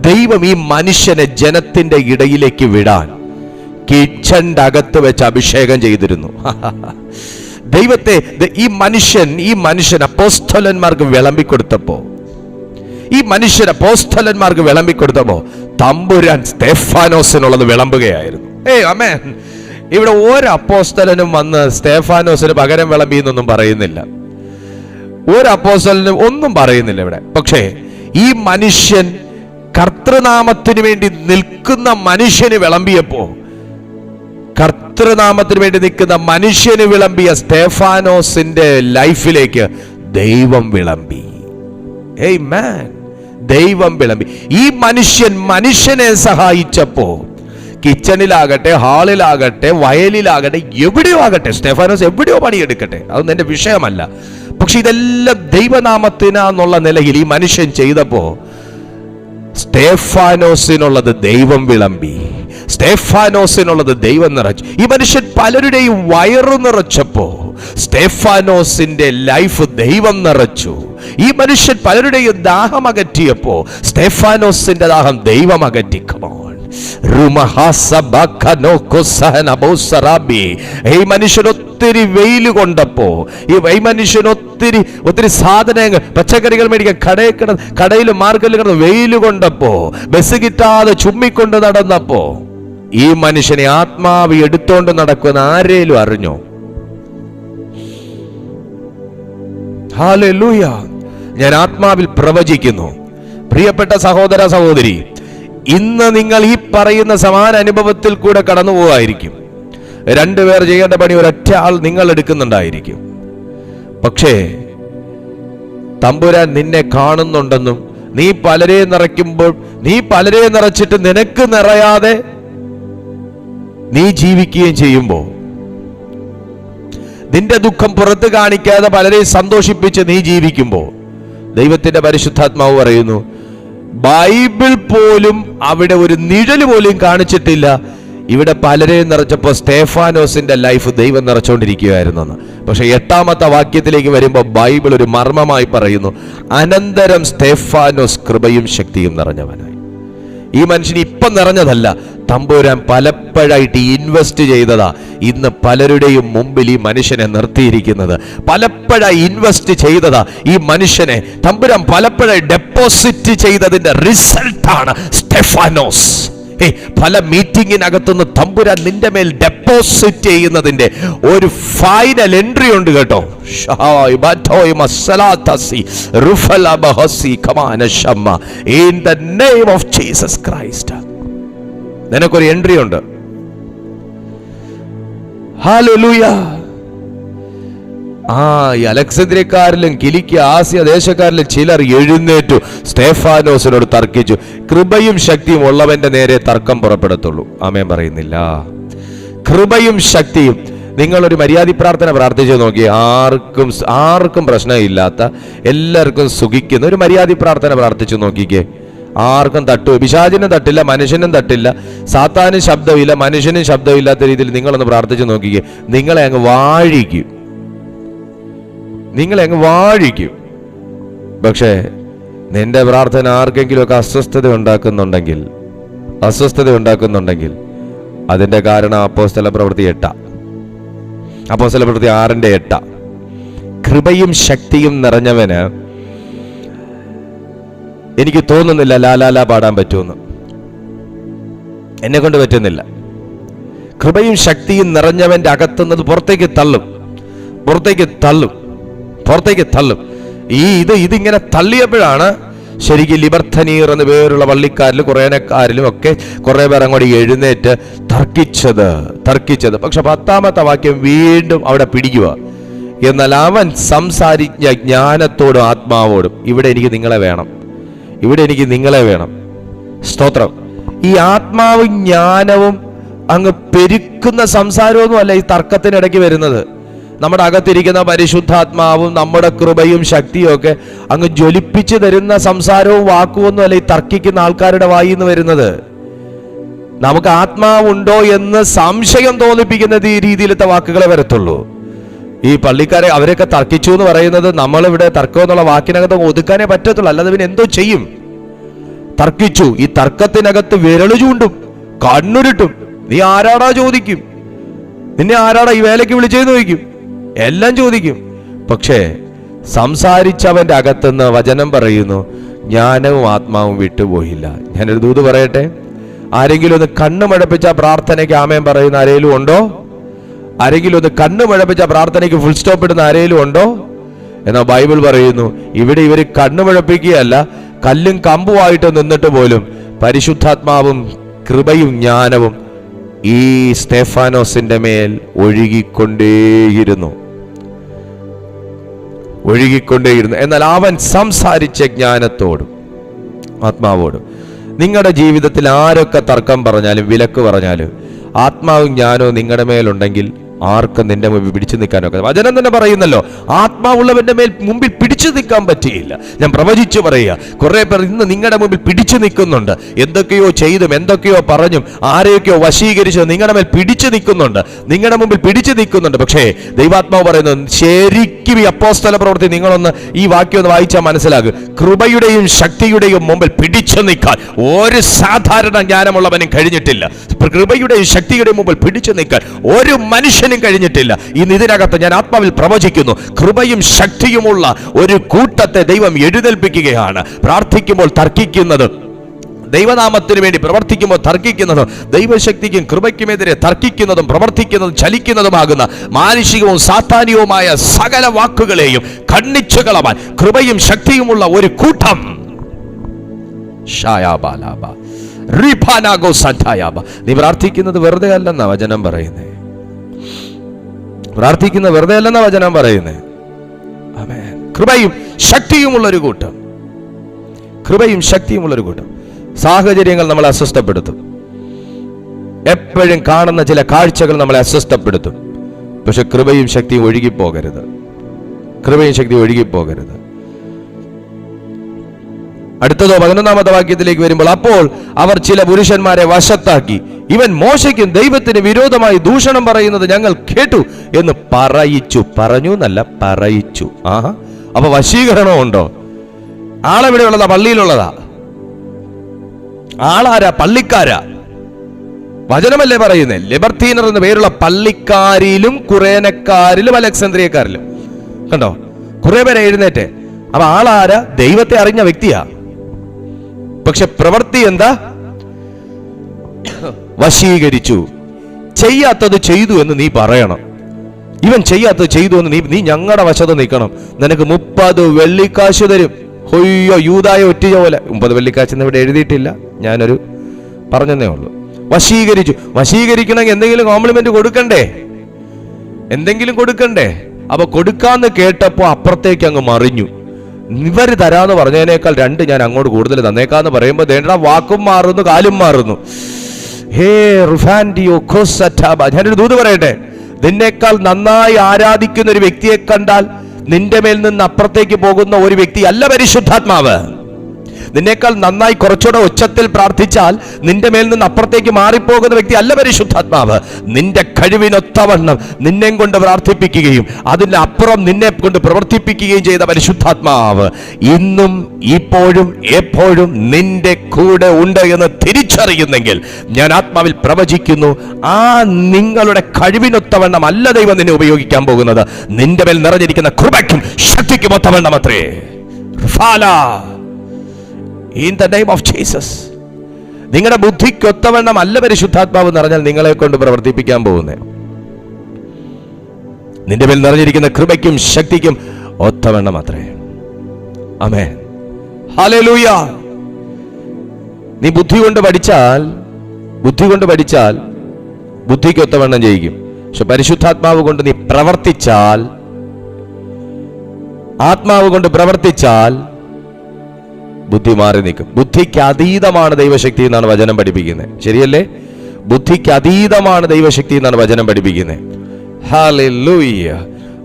ദൈവം ഈ മനുഷ്യനെ ജനത്തിന്റെ ഇടയിലേക്ക് വിടാൻ കിച്ചന്റെ അകത്ത് വെച്ച് അഭിഷേകം ചെയ്തിരുന്നു. ദൈവത്തെ ഈ മനുഷ്യൻ അപ്പോസ്തലന്മാർക്ക് വിളമ്പിക്കൊടുത്തപ്പോ തമ്പുരാൻ സ്തേഫാനോസിനുള്ളത് വിളമ്പുകയായിരുന്നു. ആമേൻ. ഇവിടെ ഒരു അപ്പോസ്തലനും വന്ന് സ്തേഫാനോസിന് പകരം വിളമ്പി എന്നൊന്നും പറയുന്നില്ല. ഒരു അപ്പോസ്തലനും ഒന്നും പറയുന്നില്ല ഇവിടെ. പക്ഷേ ഈ മനുഷ്യൻ കർത്തൃനാമത്തിന് വേണ്ടി നിൽക്കുന്ന മനുഷ്യന് വിളമ്പിയ സ്തേഫാനോസിന്റെ ലൈഫിലേക്ക് ദൈവം വിളമ്പി. ദൈവം വിളമ്പി. ഈ മനുഷ്യനെ സഹായിച്ചപ്പോ കിച്ചണിലാകട്ടെ, ഹാളിലാകട്ടെ, വയലിലാകട്ടെ, എവിടെയോ ആകട്ടെ, സ്തേഫാനോസ് എവിടെയോ പണിയെടുക്കട്ടെ, അതൊന്നും എന്റെ വിഷയമല്ല. പക്ഷെ ഇതെല്ലാം ദൈവനാമത്തിനാന്നുള്ള നിലയിൽ ഈ മനുഷ്യൻ ചെയ്തപ്പോ സ്തേഫാനോസിനുള്ളത് ദൈവം വിളമ്പി, സ്തേഫാനോസിനുള്ളത് ദൈവം നിറച്ചു. ഈ മനുഷ്യൻ പലരുടെയും വയറു നിറച്ചപ്പോ സ്തേഫാനോസിന്റെ ലൈഫ് ദൈവം നിറച്ചു. ഈ മനുഷ്യൻ പലരുടെയും ദാഹം അകറ്റിയപ്പോ സ്തേഫാനോസിന്റെ ദാഹം ദൈവം അകറ്റി. ഈ മനുഷ്യൻ ഒത്തിരി വെയിൽ കൊണ്ടപ്പോ, ഈ മനുഷ്യൻ ഒത്തിരി സാധനങ്ങൾ, പച്ചക്കറികൾ മേടിക്കാൻ കടയിൽ മാർക്കറ്റിൽ കിടന്ന് വെയിൽ കൊണ്ടപ്പോ, ബസ് കിട്ടാതെ ചുമ്മിക്കൊണ്ട് നടന്നപ്പോ ഈ മനുഷ്യനെ ആത്മാവ് എടുത്തോണ്ട് നടക്കുന്ന ആരേലും അറിഞ്ഞോ? ഹല്ലേലൂയ. ഞാൻ ആത്മാവിൽ പ്രവചിക്കുന്നു, പ്രിയപ്പെട്ട സഹോദര സഹോദരി, ഇന്ന് നിങ്ങൾ ഈ പറയുന്ന സമാന അനുഭവത്തിൽ കൂടെ കടന്നു പോവായിരിക്കും. രണ്ടുപേർ ചെയ്യേണ്ട പണി ഒരൊറ്റ ആൾ നിങ്ങൾ എടുക്കുന്നുണ്ടായിരിക്കും. പക്ഷേ തമ്പുരാൻ നിന്നെ കാണുന്നുണ്ടെന്നും നീ പലരെ നിറയ്ക്കുമ്പോൾ, നീ പലരെ നിറച്ചിട്ട് നിനക്ക് നിറയാതെ നീ ജീവിക്കുകയും ചെയ്യുമ്പോൾ, നിന്റെ ദുഃഖം പുറത്ത് കാണിക്കാതെ പലരെ സന്തോഷിപ്പിച്ച് നീ ജീവിക്കുമ്പോൾ, ദൈവത്തിന്റെ പരിശുദ്ധാത്മാവ് പറയുന്നു, ബൈബിൾ പോലും അവിടെ ഒരു നിഴല് പോലും കാണിച്ചിട്ടില്ല. ഇവിടെ പലരെയും നിറച്ചപ്പോൾ സ്തേഫാനോസിന്റെ ലൈഫ് ദൈവം നിറച്ചുകൊണ്ടിരിക്കുകയായിരുന്നു. പക്ഷെ 8ാമത്തെ വാക്യത്തിലേക്ക് വരുമ്പോൾ ബൈബിൾ ഒരു മർമ്മമായി പറയുന്നു, അനന്തരം സ്തേഫാനോസ് കൃപയും ശക്തിയും നിറഞ്ഞവനായി. ഈ മനുഷ്യൻ ഇപ്പം നിറഞ്ഞതല്ല, തമ്പുരാൻ പലപ്പോഴായിട്ട് ഇൻവെസ്റ്റ് ചെയ്തതാ ഇന്ന് പലരുടെയും മുമ്പിൽ ഈ മനുഷ്യനെ നിർത്തിയിരിക്കുന്നത്. പലപ്പോഴായി ഇൻവെസ്റ്റ് ചെയ്തതാ ഈ മനുഷ്യനെ തമ്പുരാൻ പലപ്പോഴായി ഡെപ്പോസിറ്റ് ചെയ്തതിന്റെ റിസൾട്ടാണ് സ്തെഫാനോസ്. പല മീറ്റിങ്ങിനകത്തുനിന്ന് തമ്പുരാൻ നിന്റെ മേൽ ഡെപ്പോസിറ്റ് ചെയ്യുന്നതിന്റെ ഒരു ഫൈനൽ എൻട്രി ഉണ്ട് കേട്ടോ. In the name of Jesus Christ, നിനക്കൊരു എൻട്രി ഉണ്ട്. ഹല്ലേലൂയ. ഈ അലക്സാന്ദ്രിയക്കാരിലും കിലിക്യ ആസിയ ദേശക്കാരിലും ചിലർ എഴുന്നേറ്റു സ്തേഫാനോസിനോട് തർക്കിച്ചു. കൃപയും ശക്തിയും ഉള്ളവന്റെ നേരെ തർക്കം പുറപ്പെടത്തുള്ളൂ. ആമേൻ പറയുന്നില്ല. കൃപയും ശക്തിയും. നിങ്ങളൊരു മര്യാദ പ്രാർത്ഥന പ്രാർത്ഥിച്ചു നോക്കി, ആർക്കും പ്രശ്നമില്ലാത്ത, എല്ലാവർക്കും സുഖിക്കുന്ന ഒരു മര്യാദ പ്രാർത്ഥന പ്രാർത്ഥിച്ചു നോക്കിക്കേ. ആർക്കും പിശാചിനും തട്ടില്ല, മനുഷ്യനും തട്ടില്ല, സാത്താനും ശബ്ദമില്ല, മനുഷ്യനും ശബ്ദമില്ലാത്ത രീതിയിൽ നിങ്ങളൊന്ന് പ്രാർത്ഥിച്ചു നോക്കിക്കേ. നിങ്ങളെ അങ്ങ് വാഴിക്കും. പക്ഷേ നിന്റെ പ്രാർത്ഥന ആർക്കെങ്കിലുമൊക്കെ അസ്വസ്ഥത ഉണ്ടാക്കുന്നുണ്ടെങ്കിൽ അതിന്റെ കാരണം അപ്പോസ്തല പ്രവൃത്തി 8, അപ്പോസ്തല പ്രവൃത്തി 6:8. കൃപയും ശക്തിയും നിറഞ്ഞവന് എനിക്ക് തോന്നുന്നില്ല ലാലാല പാടാൻ പറ്റുമെന്ന്. എന്നെ കൊണ്ട് പറ്റുന്നില്ല. കൃപയും ശക്തിയും നിറഞ്ഞവന്റെ അകത്തുന്നത് പുറത്തേക്ക് തള്ളും. ഇതിങ്ങനെ തള്ളിയപ്പോഴാണ് ശരിക്കും ലിബർത്തനീർ എന്ന പേരുള്ള പള്ളിക്കാരിലും കുറേനക്കാരിലും ഒക്കെ കുറെ പേർ അങ്ങോട്ട് എഴുന്നേറ്റ് തർക്കിച്ചത്. പക്ഷെ 10ാമത്തെ വാക്യം വീണ്ടും അവിടെ പിടിക്കുക. എന്നാൽ അവൻ സംസാരിച്ച ജ്ഞാനത്തോടും ആത്മാവോടും, ഇവിടെ എനിക്ക് നിങ്ങളെ വേണം. സ്തോത്രം. ഈ ആത്മാവും ജ്ഞാനവും അങ്ങ് പെരുക്കുന്ന സംസാരമൊന്നും അല്ല ഈ തർക്കത്തിനിടയ്ക്ക് വരുന്നത്. നമ്മുടെ അകത്തിരിക്കുന്ന പരിശുദ്ധാത്മാവും നമ്മുടെ കൃപയും ശക്തിയും ഒക്കെ അങ്ങ് ജ്വലിപ്പിച്ചു തരുന്ന സംസാരവും വാക്കുമൊന്നും അല്ല ഈ തർക്കിക്കുന്ന ആൾക്കാരുടെ വായിൽ നിന്ന് വരുന്നത്. നമുക്ക് ആത്മാവുണ്ടോ എന്ന് സംശയം തോന്നിപ്പിക്കുന്ന ഈ രീതിയിലത്തെ വാക്കുകളെ വരത്തുള്ളൂ. ഈ പള്ളിക്കാരെ അവരൊക്കെ തർക്കിച്ചു എന്ന് പറയുന്നത് നമ്മളിവിടെ തർക്കം എന്നുള്ള വാക്കിനകത്ത് ഒതുക്കാനേ പറ്റത്തുള്ളൂ, അല്ലാതെ പിന്നെ എന്തോ ചെയ്യും? തർക്കിച്ചു. ഈ തർക്കത്തിനകത്ത് വിരല് ചൂണ്ടും, കണ്ണുരുട്ടും. നീ ആരാടാ ചോദിക്കും, നിന്നെ ആരാടാ ഈ വേലയ്ക്ക് വിളിച്ചെന്ന് ചോദിക്കും, എല്ലാം ചോദിക്കും. പക്ഷേ സംസാരിച്ചവന്റെ അകത്തുനിന്ന് വചനം പറയുന്നു, ജ്ഞാനവും ആത്മാവും വിട്ടുപോയില്ല. ഞാനൊരു ദൂത് പറയട്ടെ. ആരെങ്കിലും ഒന്ന് കണ്ണു മഴപ്പിച്ച പ്രാർത്ഥനയ്ക്ക് ആമേൻ പറയുന്ന ആരെങ്കിലും ഉണ്ടോ? ആരെങ്കിലും ഒന്ന് കണ്ണു മഴപ്പിച്ച പ്രാർത്ഥനയ്ക്ക് ഫുൾ സ്റ്റോപ്പ് ഇടുന്ന ആരെങ്കിലും ഉണ്ടോ? എന്നാൽ ബൈബിൾ പറയുന്നു, ഇവിടെ ഇവർ കണ്ണു മഴപ്പിക്കുകയല്ല, കല്ലും കമ്പുമായിട്ട് നിന്നിട്ട് പോലും പരിശുദ്ധാത്മാവും കൃപയും ജ്ഞാനവും ഈ സ്തേഫാനോസിന്റെ മേൽ ഒഴുകിക്കൊണ്ടേയിരുന്നു. എന്നാൽ അവൻ സംസാരിച്ച ജ്ഞാനത്തോടും ആത്മാവോടും. നിങ്ങളുടെ ജീവിതത്തിൽ ആരൊക്കെ തർക്കം പറഞ്ഞാലും വിലക്ക് പറഞ്ഞാലും ആത്മാവും ജ്ഞാനവും നിങ്ങളുടെ മേലുണ്ടെങ്കിൽ ആർക്കും നിന്റെ മുമ്പിൽ പിടിച്ചു നിൽക്കാനൊക്കെ. വചനം തന്നെ പറയുന്നല്ലോ, ആത്മാവുള്ളവന്റെ മുമ്പിൽ പിടിച്ചു നിൽക്കാൻ പറ്റിയില്ല. ഞാൻ പ്രവചിച്ചു പറയുക, കുറെ പേർ ഇന്ന് നിങ്ങളുടെ മുമ്പിൽ പിടിച്ചു നിൽക്കുന്നുണ്ട്. എന്തൊക്കെയോ ചെയ്തും എന്തൊക്കെയോ പറഞ്ഞും ആരെയൊക്കെയോ വശീകരിച്ചു നിങ്ങളുടെ മേൽ പിടിച്ചു നിൽക്കുന്നുണ്ട്. പക്ഷേ ദൈവാത്മാവ് പറയുന്നു, ശരിക്കും ഈ അപ്പോസ്തല പ്രവൃത്തി നിങ്ങളൊന്ന് ഈ വാക്യം ഒന്ന് വായിച്ചാൽ മനസ്സിലാകും. കൃപയുടെയും ശക്തിയുടെയും മുമ്പിൽ പിടിച്ചു നിൽക്കാൻ ഒരു സാധാരണ ജ്ഞാനമുള്ളവനും കഴിഞ്ഞിട്ടില്ല. കൃപയുടെയും ശക്തിയുടെയും മുമ്പിൽ പിടിച്ചു നിൽക്കാൻ ഒരു മനുഷ്യൻ കഴിഞ്ഞിട്ടില്ല. ഇന്ന് ഇതിനകത്ത് ഞാൻ ആത്മാവിൽ പ്രവചിക്കുന്നു, കൃപയും ശക്തിയുമുള്ള ഒരു കൂട്ടത്തെ ദൈവം എഴുന്നേൽപ്പിക്കുകയാണ്. പ്രാർത്ഥിക്കുമ്പോൾ തർക്കിക്കുന്നത്, ദൈവനാമത്തിന് വേണ്ടി പ്രവർത്തിക്കുമ്പോൾ തർക്കിക്കുന്നതും, ദൈവശക്തിക്കും കൃപയ്ക്കുമെതിരെ തർക്കിക്കുന്നതും പ്രവർത്തിക്കുന്നതും ചലിക്കുന്നതുമാകുന്ന മാനുഷികവും സാത്താനികവുമായ സകല വാക്കുകളെയും ഖണ്ഡിച്ചു കളവാൻ കൃപയും ശക്തിയുമുള്ള ഒരു കൂട്ടം നീ പ്രാർത്ഥിക്കുന്നത് വെറുതെ അല്ലെന്നാ വചനം പറയുന്നേ. പ്രാർത്ഥിക്കുന്ന വെറുതെ അല്ലെന്നാ വചനം പറയുന്നേ. ആമേൻ. കൃപയും ശക്തിയുമുള്ളൊരു കൂട്ടം, കൃപയും ശക്തിയുമുള്ളൊരു കൂട്ടം. സാഹചര്യങ്ങൾ നമ്മളെ അസ്വസ്ഥപ്പെടുത്തും. എപ്പോഴും കാണുന്ന ചില കാഴ്ചകൾ നമ്മളെ അസ്വസ്ഥപ്പെടുത്തും. പക്ഷെ കൃപയും ശക്തിയും ഒഴുകിപ്പോകരുത്. കൃപയും ശക്തിയും ഒഴുകിപ്പോകരുത്. അടുത്തതോ 11-ാമത്തെ വാക്യത്തിലേക്ക് വരുമ്പോൾ, അപ്പോൾ അവർ ചില പുരുഷന്മാരെ വശത്താക്കി, ഇവൻ മോശയ്ക്കും ദൈവത്തിന് വിരോധമായി ദൂഷണം പറയുന്നത് ഞങ്ങൾ കേട്ടു എന്ന് പറയിച്ചു. പറഞ്ഞു എന്നല്ല, പറയിച്ചു. ആഹാ, അപ്പൊ വശീകരണം ഉണ്ടോ? ആളെവിടെയുള്ളതാ? പള്ളിയിലുള്ളതാ. ആളാരാ? പള്ളിക്കാരാ. വചനമല്ലേ പറയുന്നേ? ലിബർത്തീനർ എന്ന പേരുള്ള പള്ളിക്കാരിലും കുറേനക്കാരിലും അലക്സാന്ദ്രിയക്കാരിലും കണ്ടോ കുറെ പേരെ എഴുന്നേറ്റ്. അപ്പൊ ആളാരാ? ദൈവത്തെ അറിഞ്ഞ വ്യക്തിയാ. പക്ഷെ പ്രവൃത്തി എന്താ? വശീകരിച്ചു. ചെയ്യാത്തത് ചെയ്തു എന്ന് നീ പറയണം. ഇവൻ ചെയ്യാത്തത് ചെയ്തു എന്ന് നീ ഞങ്ങളുടെ വശത്ത് നിൽക്കണം. നിനക്ക് 30 വെള്ളിക്കാശ് തരും. ഹൊയ്യോ, യൂദായ ഒറ്റ പോലെ. 30 വെള്ളിക്കാശ് എന്ന് ഇവിടെ എഴുതിയിട്ടില്ല, ഞാനൊരു പറഞ്ഞതേ ഉള്ളൂ. വശീകരിച്ചു. വശീകരിക്കണമെങ്കിൽ എന്തെങ്കിലും കോംപ്ലിമെന്റ് കൊടുക്കണ്ടേ? എന്തെങ്കിലും കൊടുക്കണ്ടേ? അപ്പൊ കൊടുക്കാന്ന് കേട്ടപ്പോ അപ്പുറത്തേക്ക് അങ്ങ് മറിഞ്ഞു. ഇവര് തരാന്ന് പറഞ്ഞതിനേക്കാൾ 2 ഞാൻ അങ്ങോട്ട് കൂടുതൽ തന്നേക്കാന്ന് പറയുമ്പോ ദേണ്ടാ വാക്കും മാറുന്നു, കാലും മാറുന്നു. ഞാനൊരു ദൂത് പറയട്ടെ. നിന്നേക്കാൾ നന്നായി ആരാധിക്കുന്ന ഒരു വ്യക്തിയെ കണ്ടാൽ നിന്റെ മേൽ നിന്ന് അപ്പുറത്തേക്ക് പോകുന്ന ഒരു വ്യക്തി അല്ല പരിശുദ്ധാത്മാവ്. നിന്നേക്കാൾ നന്നായി കുറച്ചുകൂടെ ഉച്ചത്തിൽ പ്രാർത്ഥിച്ചാൽ നിന്റെ മേൽ നിന്ന് അപ്പുറത്തേക്ക് മാറിപ്പോകുന്ന വ്യക്തി അല്ല പരിശുദ്ധാത്മാവ്. നിന്റെ കഴിവിനൊത്തവണ്ണം നിന്നെ കൊണ്ട് പ്രാർത്ഥിപ്പിക്കുകയും അതിന് അപ്പുറം നിന്നെ കൊണ്ട് പ്രവർത്തിപ്പിക്കുകയും ചെയ്ത പരിശുദ്ധാത്മാവ് ഇന്നും ഇപ്പോഴും എപ്പോഴും നിന്റെ കൂടെ ഉണ്ട് എന്ന് തിരിച്ചറിയുന്നെങ്കിൽ ഞാൻ ആത്മാവിൽ പ്രവചിക്കുന്നു, ആ നിങ്ങളുടെ കഴിവിനൊത്തവണ്ണം അല്ല ദൈവം നിന്നെ ഉപയോഗിക്കാൻ പോകുന്നത്. നിന്റെ മേൽ നിറഞ്ഞിരിക്കുന്ന കൃപയ്ക്കും ശക്തിക്കും ഒത്തവണ്ണം അത്രേ. In the name of Jesus. നിങ്ങളുടെ ബുദ്ധിക്കൊത്തവണ്ണം അല്ല പരിശുദ്ധാത്മാവ് എന്ന് പറഞ്ഞാൽ നിങ്ങളെ കൊണ്ട് പ്രവർത്തിപ്പിക്കാൻ പോകുന്നേ. നിന്റെ മേൽ നിറഞ്ഞിരിക്കുന്ന കൃപയ്ക്കും ശക്തിക്കും ഒത്തവണ്ണം അത്രേ. ആമേൻ. ഹല്ലേലൂയ. നീ ബുദ്ധി കൊണ്ട് പഠിച്ചാൽ ബുദ്ധിക്ക് ഒത്തവണ്ണം ചെയ്യിക്കും. പക്ഷെ പരിശുദ്ധാത്മാവ് കൊണ്ട് നീ പ്രവർത്തിച്ചാൽ, ആത്മാവ് കൊണ്ട് പ്രവർത്തിച്ചാൽ ബുദ്ധി മാറി നിൽക്കും. ബുദ്ധിക്ക് അതീതമാണ് ദൈവശക്തി എന്നാണ് വചനം പഠിപ്പിക്കുന്നത്. ശരിയല്ലേ? ബുദ്ധിക്ക് അതീതമാണ് ദൈവശക്തി എന്നാണ് വചനം പഠിപ്പിക്കുന്നത്. ഹല്ലേലൂയ.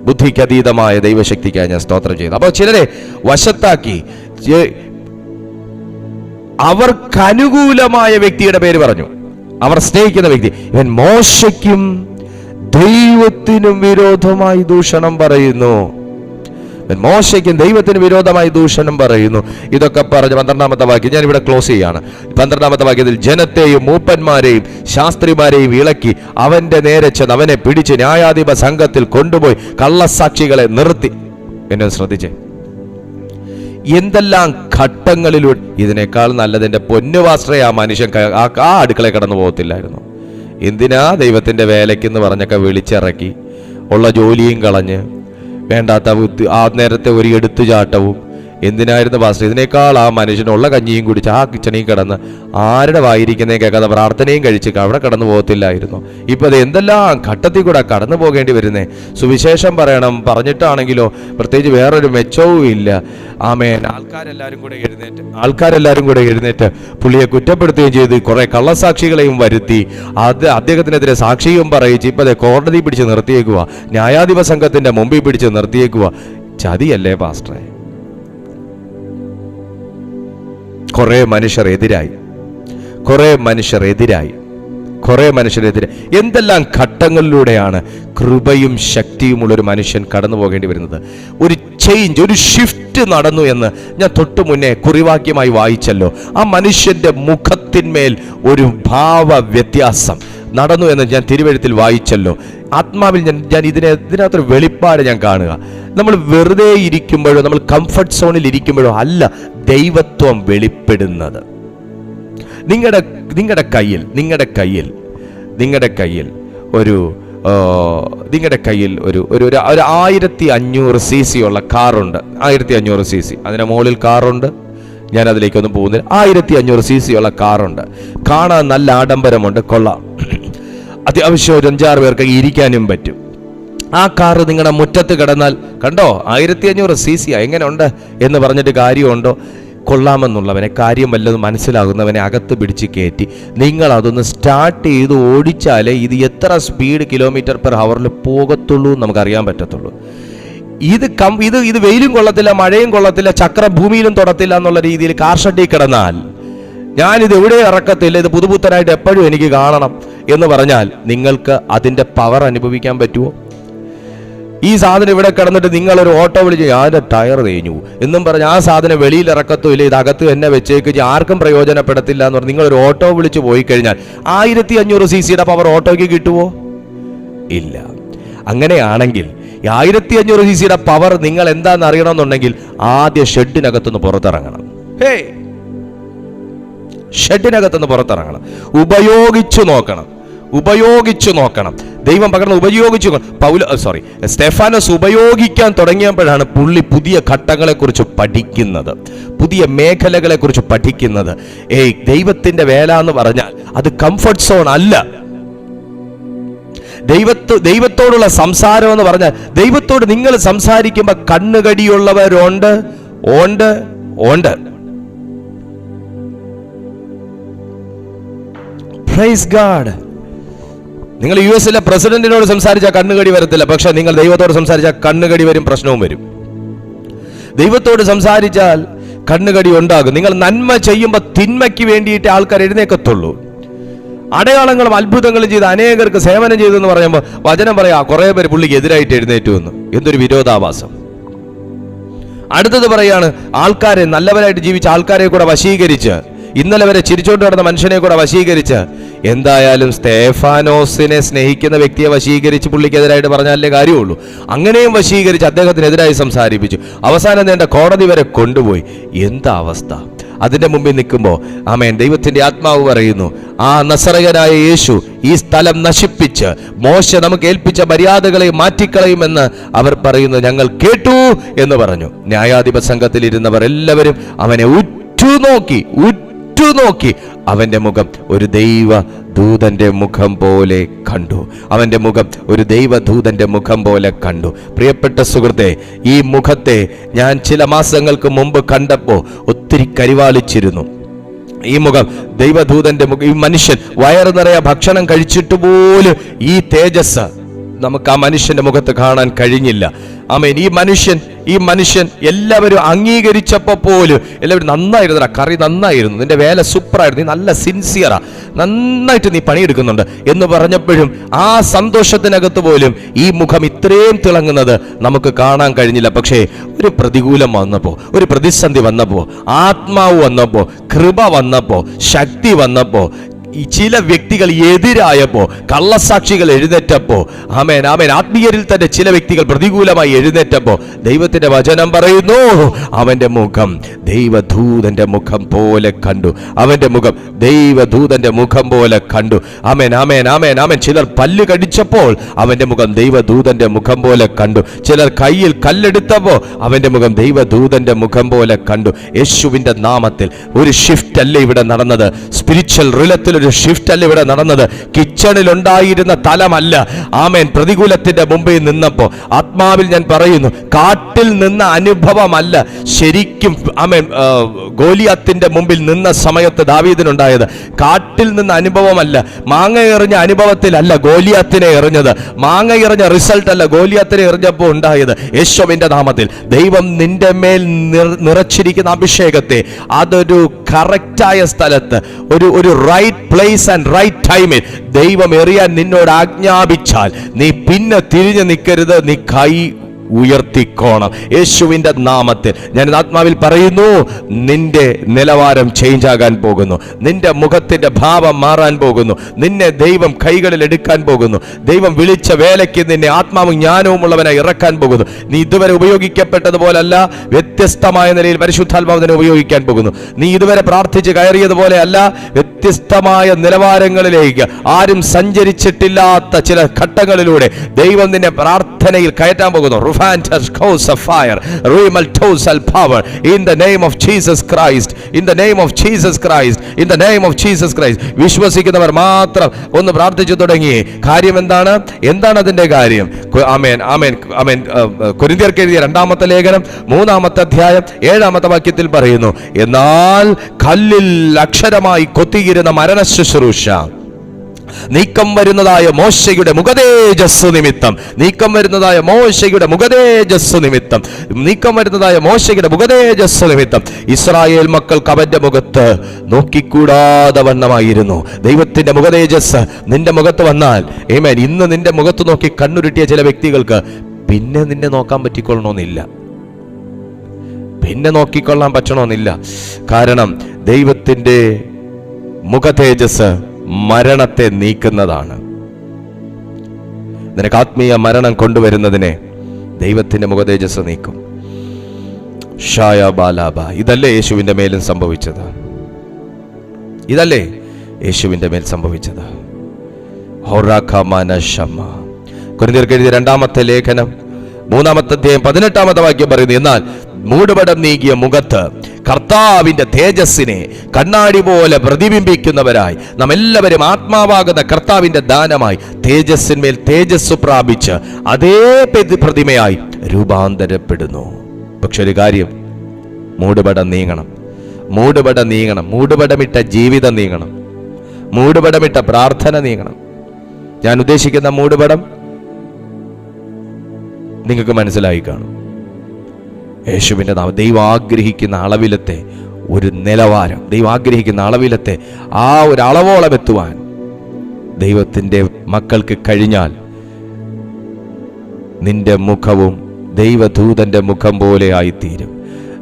ബുദ്ധിക്ക് അതീതമായ ദൈവശക്തിക്കായി ഞാൻ സ്തോത്രം ചെയ്യുന്നു. അപ്പോൾ ചിലരെ വശത്താക്കി അവർക്ക് അനുകൂലമായ വ്യക്തിയുടെ പേര് പറഞ്ഞു. അവർ സ്നേഹിക്കുന്ന വ്യക്തി. ഇവൻ മോശയ്ക്കും ദൈവത്തിനും വിരോധമായി ദൂഷണം പറയുന്നു. മോശയ്ക്കും ദൈവത്തിന് വിരോധമായി ദൂഷണം പറയുന്നു. ഇതൊക്കെ പറഞ്ഞ് 12-ാമത്തെ വാക്യം ഞാൻ ഇവിടെ ക്ലോസ് ചെയ്യാണ്. 12-ാമത്തെ വാക്യത്തിൽ ജനത്തെയും മൂപ്പന്മാരെയും ശാസ്ത്രിമാരെയും ഇളക്കി അവന്റെ നേരെ ചെന്ന് അവനെ പിടിച്ച് ന്യായാധിപ സംഘത്തിൽ കൊണ്ടുപോയി കള്ളസാക്ഷികളെ നിർത്തി. എന്നെ ശ്രദ്ധിച്ചേ, എന്തെല്ലാം ഘട്ടങ്ങളിലൂടെ. ഇതിനേക്കാൾ നല്ലതിന്റെ പൊന്നുവാസ്ത്രയെ ആ മനുഷ്യൻ ആ അടുക്കള കടന്നു പോകത്തില്ലായിരുന്നു. എന്തിനാ ദൈവത്തിന്റെ വേലയ്ക്കെന്ന് പറഞ്ഞൊക്കെ വിളിച്ചിറക്കി ഉള്ള ജോലിയും കളഞ്ഞ് വേണ്ടാത്ത ആ നേരത്തെ ഒരു എടുത്തുചാട്ടവും എന്തിനായിരുന്നു പാസ്റ്റർ? ഇതിനേക്കാൾ ആ മനുഷ്യനുള്ള കഞ്ഞിയും കുടിച്ച് ആ കിച്ചണിയും കിടന്ന് ആരുടെ വായിരിക്കുന്നേ കേൾക്കാതെ പ്രാർത്ഥനയും കഴിച്ച് അവിടെ കടന്നു പോകത്തില്ലായിരുന്നു. ഇപ്പൊ അത് എന്തെല്ലാം ഘട്ടത്തിൽ കൂടെ കടന്നു പോകേണ്ടി വരുന്നേ. സുവിശേഷം പറയണം, പറഞ്ഞിട്ടാണെങ്കിലോ പ്രത്യേകിച്ച് വേറൊരു മെച്ചവും ഇല്ല. ആമേൻ. ആൾക്കാരെല്ലാരും കൂടെ എഴുന്നേറ്റ് പുള്ളിയെ കുറ്റപ്പെടുത്തുകയും ചെയ്ത് കുറെ കള്ളസാക്ഷികളെയും വരുത്തി അദ്ദേഹത്തിനെതിരെ സാക്ഷിയും പറയിച്ച് ഇപ്പൊ കോടതി പിടിച്ച് നിർത്തിയേക്കുക, ന്യായാധിപ സംഘത്തിന്റെ മുമ്പിൽ പിടിച്ച് നിർത്തിയേക്കുക. ചതിയല്ലേ പാസ്റ്ററെ? കുറെ മനുഷ്യരെതിരായി എന്തെല്ലാം ഘട്ടങ്ങളിലൂടെയാണ് കൃപയും ശക്തിയുമുള്ളൊരു മനുഷ്യൻ കടന്നു പോകേണ്ടി വരുന്നത്. ഒരു ചേഞ്ച്, ഒരു ഷിഫ്റ്റ് നടന്നു എന്ന് ഞാൻ തൊട്ടു മുന്നേ കുറിവാക്യമായി വായിച്ചല്ലോ. ആ മനുഷ്യന്റെ മുഖത്തിന്മേൽ ഒരു ഭാവ വ്യത്യാസം നടന്നു എന്ന് ഞാൻ തിരുവെഴുത്തിൽ വായിച്ചല്ലോ. ആത്മാവിൽ ഞാൻ ഇതിനകത്തൊരു വെളിപ്പാട് ഞാൻ കാണുക. നമ്മൾ വെറുതെ ഇരിക്കുമ്പോഴോ നമ്മൾ കംഫർട്ട് സോണിൽ ഇരിക്കുമ്പോഴോ അല്ല ദൈവത്വം വെളിപ്പെടുന്നത്. നിങ്ങളുടെ കയ്യിൽ ഒരു 1500 cc ഉള്ള കാറുണ്ട്. 1500 cc. അതിന്റെ മുകളിൽ കാറുണ്ട്, ഞാൻ അതിലേക്കൊന്നും പോകുന്നില്ല. 1500 cc ഉള്ള കാറുണ്ട്, കാണാൻ നല്ല ആഡംബരമുണ്ട്, കൊള്ളാം, അത്യാവശ്യം ഒരു 5-6 പേർക്ക് ഇരിക്കാനും പറ്റും. ആ കാറ് നിങ്ങളുടെ മുറ്റത്ത് കിടന്നാൽ കണ്ടോ 1500 cc എങ്ങനെ ഉണ്ട് എന്ന് പറഞ്ഞിട്ട് കാര്യമുണ്ടോ? കൊള്ളാമെന്നുള്ളവനെ, കാര്യം വല്ലതും മനസ്സിലാകുന്നവനെ അകത്ത് പിടിച്ച് കയറ്റി നിങ്ങൾ അതൊന്ന് സ്റ്റാർട്ട് ചെയ്ത് ഓടിച്ചാലേ ഇത് എത്ര സ്പീഡ് km/h പോകത്തുള്ളൂ നമുക്കറിയാൻ പറ്റത്തുള്ളൂ. ഇത് വെയിലും കൊള്ളത്തില്ല, മഴയും കൊള്ളത്തില്ല, ചക്രം ഭൂമിയിലും തൊടത്തില്ല എന്നുള്ള രീതിയിൽ കാർ ഷെഡിൽ കിടന്നാൽ ഞാനിത് എവിടെ ഇറക്കത്തില്ല, ഇത് പുതുപുത്തനായിട്ട് എപ്പോഴും എനിക്ക് കാണണം എന്ന് പറഞ്ഞാൽ നിങ്ങൾക്ക് അതിൻ്റെ പവർ അനുഭവിക്കാൻ പറ്റുമോ? ഈ സാധനം ഇവിടെ കിടന്നിട്ട് നിങ്ങളൊരു ഓട്ടോ വിളിച്ച് ഞാൻ്റെ ടയർ തേഞ്ഞു എന്നും പറഞ്ഞ് ആ സാധനം വെളിയിൽ ഇറക്കത്തുമില്ല, ഇതകത്ത് തന്നെ വെച്ചേക്ക് ആർക്കും പ്രയോജനപ്പെടത്തില്ല എന്ന് പറഞ്ഞ് നിങ്ങളൊരു ഓട്ടോ വിളിച്ച് പോയി കഴിഞ്ഞാൽ 1500 cc പവർ ഓട്ടോയ്ക്ക് കിട്ടുമോ? ഇല്ല. അങ്ങനെയാണെങ്കിൽ 1500 cc പവർ നിങ്ങൾ എന്താണെന്ന് അറിയണമെന്നുണ്ടെങ്കിൽ ആദ്യം ഷെഡിനകത്തുനിന്ന് പുറത്തിറങ്ങണം. ഷെഡിനകത്തുനിന്ന് പുറത്തിറങ്ങണം, ഉപയോഗിച്ചു നോക്കണം. ദൈവം പകർന്ന് ഉപയോഗിച്ചു. സ്തെഫാനോസ് ഉപയോഗിക്കാൻ തുടങ്ങിയപ്പോഴാണ് പുള്ളി പുതിയ ഘട്ടങ്ങളെക്കുറിച്ച് പഠിക്കുന്നത്, പുതിയ മേഖലകളെക്കുറിച്ച് പഠിക്കുന്നത്. ദൈവത്തിന്റെ വേല എന്ന് പറഞ്ഞാൽ അത് കംഫർട്ട് സോൺ അല്ല. ദൈവത്തോടുള്ള സംസാരം എന്ന് പറഞ്ഞാൽ ദൈവത്തോട് നിങ്ങൾ സംസാരിക്കുമ്പോൾ കണ്ണുകടിയുള്ളവരുണ്ട്. Praise God. നിങ്ങൾ US പ്രസിഡന്റിനോട് സംസാരിച്ചാൽ കണ്ണുകടി വരത്തില്ല, പക്ഷെ നിങ്ങൾ ദൈവത്തോട് സംസാരിച്ചാൽ കണ്ണുകടി വരും, പ്രശ്നവും വരും. ദൈവത്തോട് സംസാരിച്ചാൽ കണ്ണുകടി ഉണ്ടാകും. നിങ്ങൾ നന്മ ചെയ്യുമ്പോൾ തിന്മയ്ക്ക് വേണ്ടിയിട്ട് ആൾക്കാർ എഴുന്നേക്കത്തുള്ളൂ. അടയാളങ്ങളും അത്ഭുതങ്ങളും ചെയ്ത് അനേകർക്ക് സേവനം ചെയ്തെന്ന് പറയുമ്പോൾ വചനം പറയാ കുറെ പേര് പുള്ളിക്ക് എതിരായിട്ട് എഴുന്നേറ്റു എന്ന്. എന്തൊരു വിരോധാഭാസം. അടുത്തത് പറയാണ് ആൾക്കാരെ, നല്ലവരായിട്ട് ജീവിച്ച ആൾക്കാരെ കൂടെ വശീകരിച്ച്, ഇന്നലെ വരെ ചിരിച്ചോണ്ട് നടന്ന മനുഷ്യനെ കൂടെ വശീകരിച്ച്, എന്തായാലും സ്തെഫാനോസിനെ സ്നേഹിക്കുന്ന വ്യക്തിയെ വശീകരിച്ച് പുള്ളിക്കെതിരായിട്ട് പറഞ്ഞാലേ കാര്യമുള്ളൂ. അങ്ങനെയും വശീകരിച്ച് അദ്ദേഹത്തിനെതിരായി സംസാരിപ്പിച്ചു. അവസാനം നേണ്ട കോടതി വരെ കൊണ്ടുപോയി. എന്താ അവസ്ഥ? അതിന്റെ മുമ്പിൽ നിൽക്കുമ്പോൾ ആമേൻ, ദൈവത്തിന്റെ ആത്മാവ് പറയുന്നു, ആ നസറയനായ യേശു ഈ സ്ഥലം നശിപ്പിച്ച് മോശ നമുക്ക് ഏൽപ്പിച്ച മര്യാദകളെ മാറ്റിക്കളയുമെന്ന് അവർ പറയുന്നു. ഞങ്ങൾ കേട്ടു എന്ന് പറഞ്ഞു. ന്യായാധിപ സംഘത്തിൽ ഇരുന്നവർ എല്ലാവരും അവനെ ഉറ്റുനോക്കി. അവന്റെ മുഖം ഒരു ദൈവദൂതന്റെ മുഖം പോലെ കണ്ടു. അവന്റെ മുഖം ഒരു ദൈവദൂതന്റെ മുഖം പോലെ കണ്ടു. പ്രിയപ്പെട്ട സുഹൃത്തെ, ഈ മുഖത്തെ ഞാൻ ചില മാസങ്ങൾക്ക് മുമ്പ് കണ്ടപ്പോൾ ഒത്തിരി കരിവാളിച്ചിരുന്നു. ഈ മുഖം ദൈവദൂതന്റെ മുഖം. ഈ മനുഷ്യൻ വയറ് നിറയെ ഭക്ഷണം കഴിച്ചിട്ട് പോലും ഈ തേജസ് നമുക്ക് ആ മനുഷ്യന്റെ മുഖത്ത് കാണാൻ കഴിഞ്ഞില്ല. ആമേൻ. ഈ മനുഷ്യൻ എല്ലാവരും അംഗീകരിച്ചപ്പോൾ പോലും എല്ലാവരും നന്നായിരുന്നു, കറി നന്നായിരുന്നു, നിന്റെ വേല സൂപ്പറായിരുന്നു, നീ നല്ല സിൻസിയറാ, നന്നായിട്ട് നീ പണിയെടുക്കുന്നുണ്ട് എന്ന് പറഞ്ഞപ്പോഴും ആ സന്തോഷത്തിനകത്ത് പോലും ഈ മുഖം ഇത്രയും തിളങ്ങുന്നത് നമുക്ക് കാണാൻ കഴിഞ്ഞില്ല. പക്ഷേ ഒരു പ്രതികൂലം വന്നപ്പോൾ, ഒരു പ്രതിസന്ധി വന്നപ്പോൾ, ആത്മാവ് വന്നപ്പോൾ, കൃപ വന്നപ്പോൾ, ശക്തി വന്നപ്പോൾ, ചില വ്യക്തികൾ എതിരായപ്പോ, കള്ളസാക്ഷികൾ എഴുന്നേറ്റപ്പോ, ആമേൻ, ആത്മീയരിൽ തന്നെ ചില വ്യക്തികൾ പ്രതികൂലമായി എഴുന്നേറ്റപ്പോ ദൈവത്തിന്റെ വചനം പറയുന്നു, അവന്റെ മുഖം ദൈവദൂതന്റെ മുഖം പോലെ കണ്ടു. അവന്റെ മുഖം ദൈവദൂതന്റെ മുഖം പോലെ കണ്ടു. ആമേൻ. ചിലർ പല്ല് കടിച്ചപ്പോൾ അവന്റെ മുഖം ദൈവദൂതന്റെ മുഖം പോലെ കണ്ടു. ചിലർ കയ്യിൽ കല്ലെടുത്തപ്പോ അവന്റെ മുഖം ദൈവദൂതന്റെ മുഖം പോലെ കണ്ടു. യേശുവിന്റെ നാമത്തിൽ ഒരു ഷിഫ്റ്റ് അല്ല ഇവിടെ നടന്നത്. സ്പിരിച്വൽ റിലത്തിൽ ഒരു ഷിഫ്റ്റ് അല്ല ഇവിടെ നടന്നത്. കിച്ചണിൽ ഉണ്ടായിരുന്ന തലമല്ല. ആമേൻ. പ്രതികൂലത്തിന്റെ മുമ്പിൽ നിന്നപ്പോ ആത്മാവിൽ ഞാൻ പറയുന്നു, കാട്ടിൽ നിന്ന അനുഭവമല്ല ശരിക്കും. ആമേൻ. ഗോലിയാത്തിന്റെ മുമ്പിൽ നിന്ന സമയത്ത് ദാവീദിനുണ്ടായത് കാട്ടിൽ നിന്ന അനുഭവമല്ല. മാങ്ങ എറിഞ്ഞ അനുഭവത്തിലല്ല ഗോലിയാത്തിനെ എറിഞ്ഞത്. മാങ്ങ എറിഞ്ഞ റിസൾട്ട് അല്ല ഗോലിയാത്തിനെ എറിഞ്ഞപ്പോൾ ഉണ്ടായത്. യേശുവിന്റെ നാമത്തിൽ ദൈവം നിന്റെ മേൽ നിറച്ചിരിക്കുന്ന അഭിഷേകത്തെ അതൊരു കറക്റ്റായ സ്ഥലത്ത്, ഒരു റൈറ്റ് പ്ലേസ് ആൻഡ് റൈറ്റ് ടൈമിൽ ദൈവം എറിയാൻ നിന്നോട് ആജ്ഞാപിച്ചാൽ നീ പിന്നെ തിരിഞ്ഞു നിൽക്കരുത്, നീ കൈ ഉയർത്തിക്കോണം. യേശുവിന്റെ നാമത്തിൽ ഞാൻ ആത്മാവിൽ പറയുന്നു, നിന്റെ നിലവാരം ചേഞ്ച് ആകാൻ പോകുന്നു. നിന്റെ മുഖത്തിന്റെ ഭാവം മാറാൻ പോകുന്നു. നിന്നെ ദൈവം കൈകളിൽ എടുക്കാൻ പോകുന്നു. ദൈവം വിളിച്ച വേലയ്ക്ക് നിന്നെ ആത്മാവും ജ്ഞാനവും ഉള്ളവനായി ഇറക്കാൻ പോകുന്നു. നീ ഇതുവരെ ഉപയോഗിക്കപ്പെട്ടതുപോലല്ല, വ്യത്യസ്തമായ നിലയിൽ പരിശുദ്ധാത്മാവിനെ ഉപയോഗിക്കാൻ പോകുന്നു. നീ ഇതുവരെ പ്രാർത്ഥിച്ച് കയറിയതുപോലെ അല്ല, വ്യത്യസ്തമായ നിലവാരങ്ങളിലേക്ക്, ആരും സഞ്ചരിച്ചിട്ടില്ലാത്ത ചില ഘട്ടങ്ങളിലൂടെ ദൈവം നിന്നെ പ്രാർത്ഥനയിൽ കയറ്റാൻ പോകുന്നു. Rufantas coals of fire, Rimal tosal power, in the name of Jesus Christ, in the name of Jesus Christ, in the name of Jesus Christ. വിശ്വസിക്കുന്നവർ മാത്രം ഒന്ന് പ്രാർത്ഥിച്ചു തുടങ്ങി. കാര്യം എന്താണ്? എന്താണ് അതിന്റെ കാര്യം? ആമേൻ, ആമേൻ, ആമേൻ. കൊരിന്ത്യർക്ക് എഴുതിയ 2-ാമത്തെ ലേഖനം 3-ാമത്തെ അധ്യായം 7-ാമത്തെ വാക്യത്തിൽ പറയുന്നു, എന്നാൽ കല്ലിൽ അക്ഷരമായി കൊത്തിയിരുന്ന മരണ ശുശ്രൂഷ നീക്കം വരുന്നതായ മോശയുടെ മുഖതേജസ് നിമിത്തം, നീക്കം വരുന്നതായ മോശയുടെ മുഖതേജസ് നിമിത്തം, നീക്കം വരുന്നതായ മോശയുടെ മുഖതേജസ് നിമിത്തം ഇസ്രായേൽ മക്കൾക്ക് അവന്റെ മുഖത്ത് നോക്കിക്കൂടാതെ വണ്ണമായിരുന്നു. ദൈവത്തിന്റെ മുഖതേജസ് നിന്റെ മുഖത്ത് വന്നാൽ, ആമേൻ, ഇന്ന് നിന്റെ മുഖത്ത് നോക്കി കണ്ണുരുട്ടിയ ചില വ്യക്തികൾക്ക് പിന്നെ നിന്നെ നോക്കാൻ പറ്റിക്കൊള്ളണമെന്നില്ല, പിന്നെ നോക്കിക്കൊള്ളാൻ പറ്റണമെന്നില്ല. കാരണം ദൈവത്തിന്റെ മുഖതേജസ് മരണത്തെ നീക്കുന്നതാണ്. നിനക്ക് ആത്മീയ മരണം കൊണ്ടുവരുന്നതിനെ ദൈവത്തിന്റെ മുഖതേജസ് നീക്കും. ഷായ ബാലാബ. ഇതല്ലേ യേശുവിന്റെ മേലും സംഭവിച്ചത്? ഇതല്ലേ യേശുവിന്റെ മേൽ സംഭവിച്ചത്? കൊരിന്ത്യർക്ക് എഴുതിയ 2-ാമത്തെ ലേഖനം 3-ാമത്തെ അധ്യായം 18-ാമത്തെ വാക്യം പറയുന്നു, എന്നാൽ മൂടുപടം നീക്കിയ മുഖത്ത് കർത്താവിന്റെ തേജസ്സിനെ കണ്ണാടി പോലെ പ്രതിബിംബിക്കുന്നവരായി നാം എല്ലാവരും ആത്മാവാകുന്ന കർത്താവിന്റെ ദാനമായി തേജസ്സിന്മേൽ തേജസ് പ്രാപിച്ച് അതേ പ്രതിമയായി രൂപാന്തരപ്പെടുന്നു. പക്ഷെ ഒരു കാര്യം, മൂടുപടം നീങ്ങണം, മൂടുപടം നീങ്ങണം, മൂടുപടമിട്ട ജീവിതം നീങ്ങണം, മൂടുപടമിട്ട പ്രാർത്ഥന നീങ്ങണം. ഞാൻ ഉദ്ദേശിക്കുന്ന മൂടുപടം നിങ്ങൾക്ക് മനസ്സിലായി കാണും. യേശുവിൻ്റെ നാമം. ദൈവം ആഗ്രഹിക്കുന്ന അളവിലത്തെ ഒരു നിലവാരം, ദൈവം ആഗ്രഹിക്കുന്ന അളവിലത്തെ ആ ഒരു അളവോളം എത്തുവാൻ ദൈവത്തിൻ്റെ മക്കൾക്ക് കഴിഞ്ഞാൽ നിന്റെ മുഖവും ദൈവദൂതന്റെ മുഖം പോലെ ആയിത്തീരും.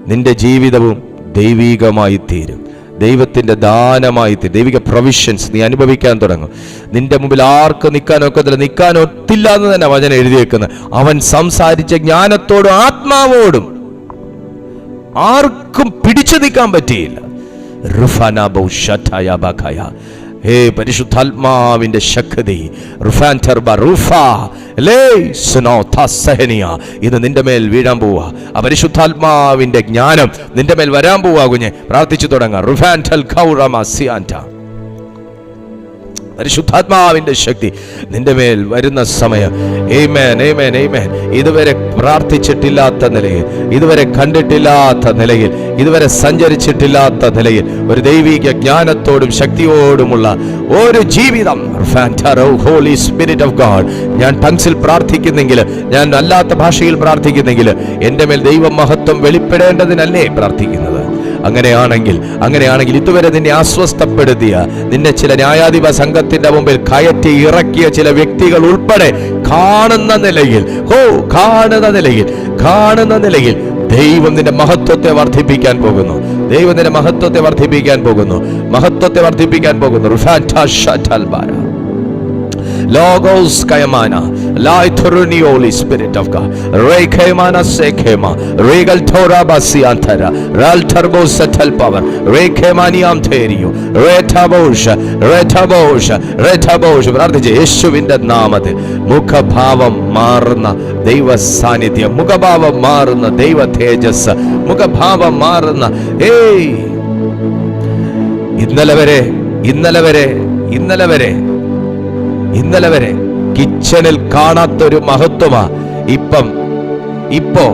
നിന്റെ ജീവിതവും ദൈവികമായി തീരും, ദൈവത്തിന്റെ ദാനമായി തീരും. ദൈവിക പ്രൊവിഷൻസ് നീ അനുഭവിക്കാൻ തുടങ്ങും. നിന്റെ മുമ്പിൽ ആർക്ക് നിൽക്കാനൊക്കത്തില്ല, നിൽക്കാനൊത്തില്ല എന്ന് തന്നെ വചനം എഴുതിയേക്കുന്നത്. അവൻ സംസാരിച്ച ജ്ഞാനത്തോടും ആത്മാവോടും ആർക്കും പിടിച്ചു നിൽക്കാൻ പറ്റിയില്ല. ഹേ പരിശുദ്ധാത്മാവിന്റെ ശക്തി, ഇത് നിന്റെ മേൽ വീഴാൻ പോവാ. ആ പരിശുദ്ധാത്മാവിന്റെ ജ്ഞാനം നിന്റെ മേൽ വരാൻ പോവാ. കുഞ്ഞെ പ്രാർത്ഥിച്ചു തുടങ്ങാം. പരിശുദ്ധാത്മാവിന്റെ ശക്തി നിന്റെ മേൽ വരുന്ന സമയം, ആമേൻ, ആമേൻ, ആമേൻ, ഇതുവരെ പ്രാർത്ഥിച്ചിട്ടില്ലാത്ത നിലയിൽ, ഇതുവരെ കണ്ടിട്ടില്ലാത്ത നിലയിൽ, ഇതുവരെ സഞ്ചരിച്ചിട്ടില്ലാത്ത നിലയിൽ ഒരു ദൈവിക ജ്ഞാനത്തോടും ശക്തിയോടുമുള്ള ഒരു ജീവിതം. Holy Spirit of God. ഞാൻ ടങ്സിൽ പ്രാർത്ഥിക്കുന്നെങ്കിൽ, ഞാൻ അല്ലാത്ത ഭാഷയിൽ പ്രാർത്ഥിക്കുന്നെങ്കിൽ എൻ്റെ മേൽ ദൈവ മഹത്വം വെളിപ്പെടേണ്ടതിനല്ലേ പ്രാർത്ഥിക്കുന്നത്? അങ്ങനെയാണെങ്കിൽ ഇതുവരെ നിന്നെ അസ്വസ്ഥപ്പെടുത്തിയ, നിന്നെ ചില ന്യായാധിപ സംഘത്തിന്റെ മുമ്പിൽ കയറ്റി ഇറക്കിയ ചില വ്യക്തികൾ ഉൾപ്പെടെ കാണുന്ന നിലയിൽ ദൈവം നിന്റെ മഹത്വത്തെ വർദ്ധിപ്പിക്കാൻ പോകുന്നു. ദൈവം നിന്റെ മഹത്വത്തെ വർദ്ധിപ്പിക്കാൻ പോകുന്നു. Logos kayamana laithuruni Holy Spirit of God rekemana sekema regal thora basiantara ral turbo settle power rekemani amtherio retabosh പ്രാർത്ഥിച്ച് യേശുവിന്റെ നാമത്തിൽ മുഖഭാവം മാറുന്ന ദൈവ സാന്നിധ്യം, മുഖഭാവം മാറുന്ന ദൈവ തേജസ്, മുഖഭാവം മാറുന്ന ഇന്നലെ വരെ കിച്ചണിൽ കാണാത്തൊരു മഹത്വമാ ഇപ്പോ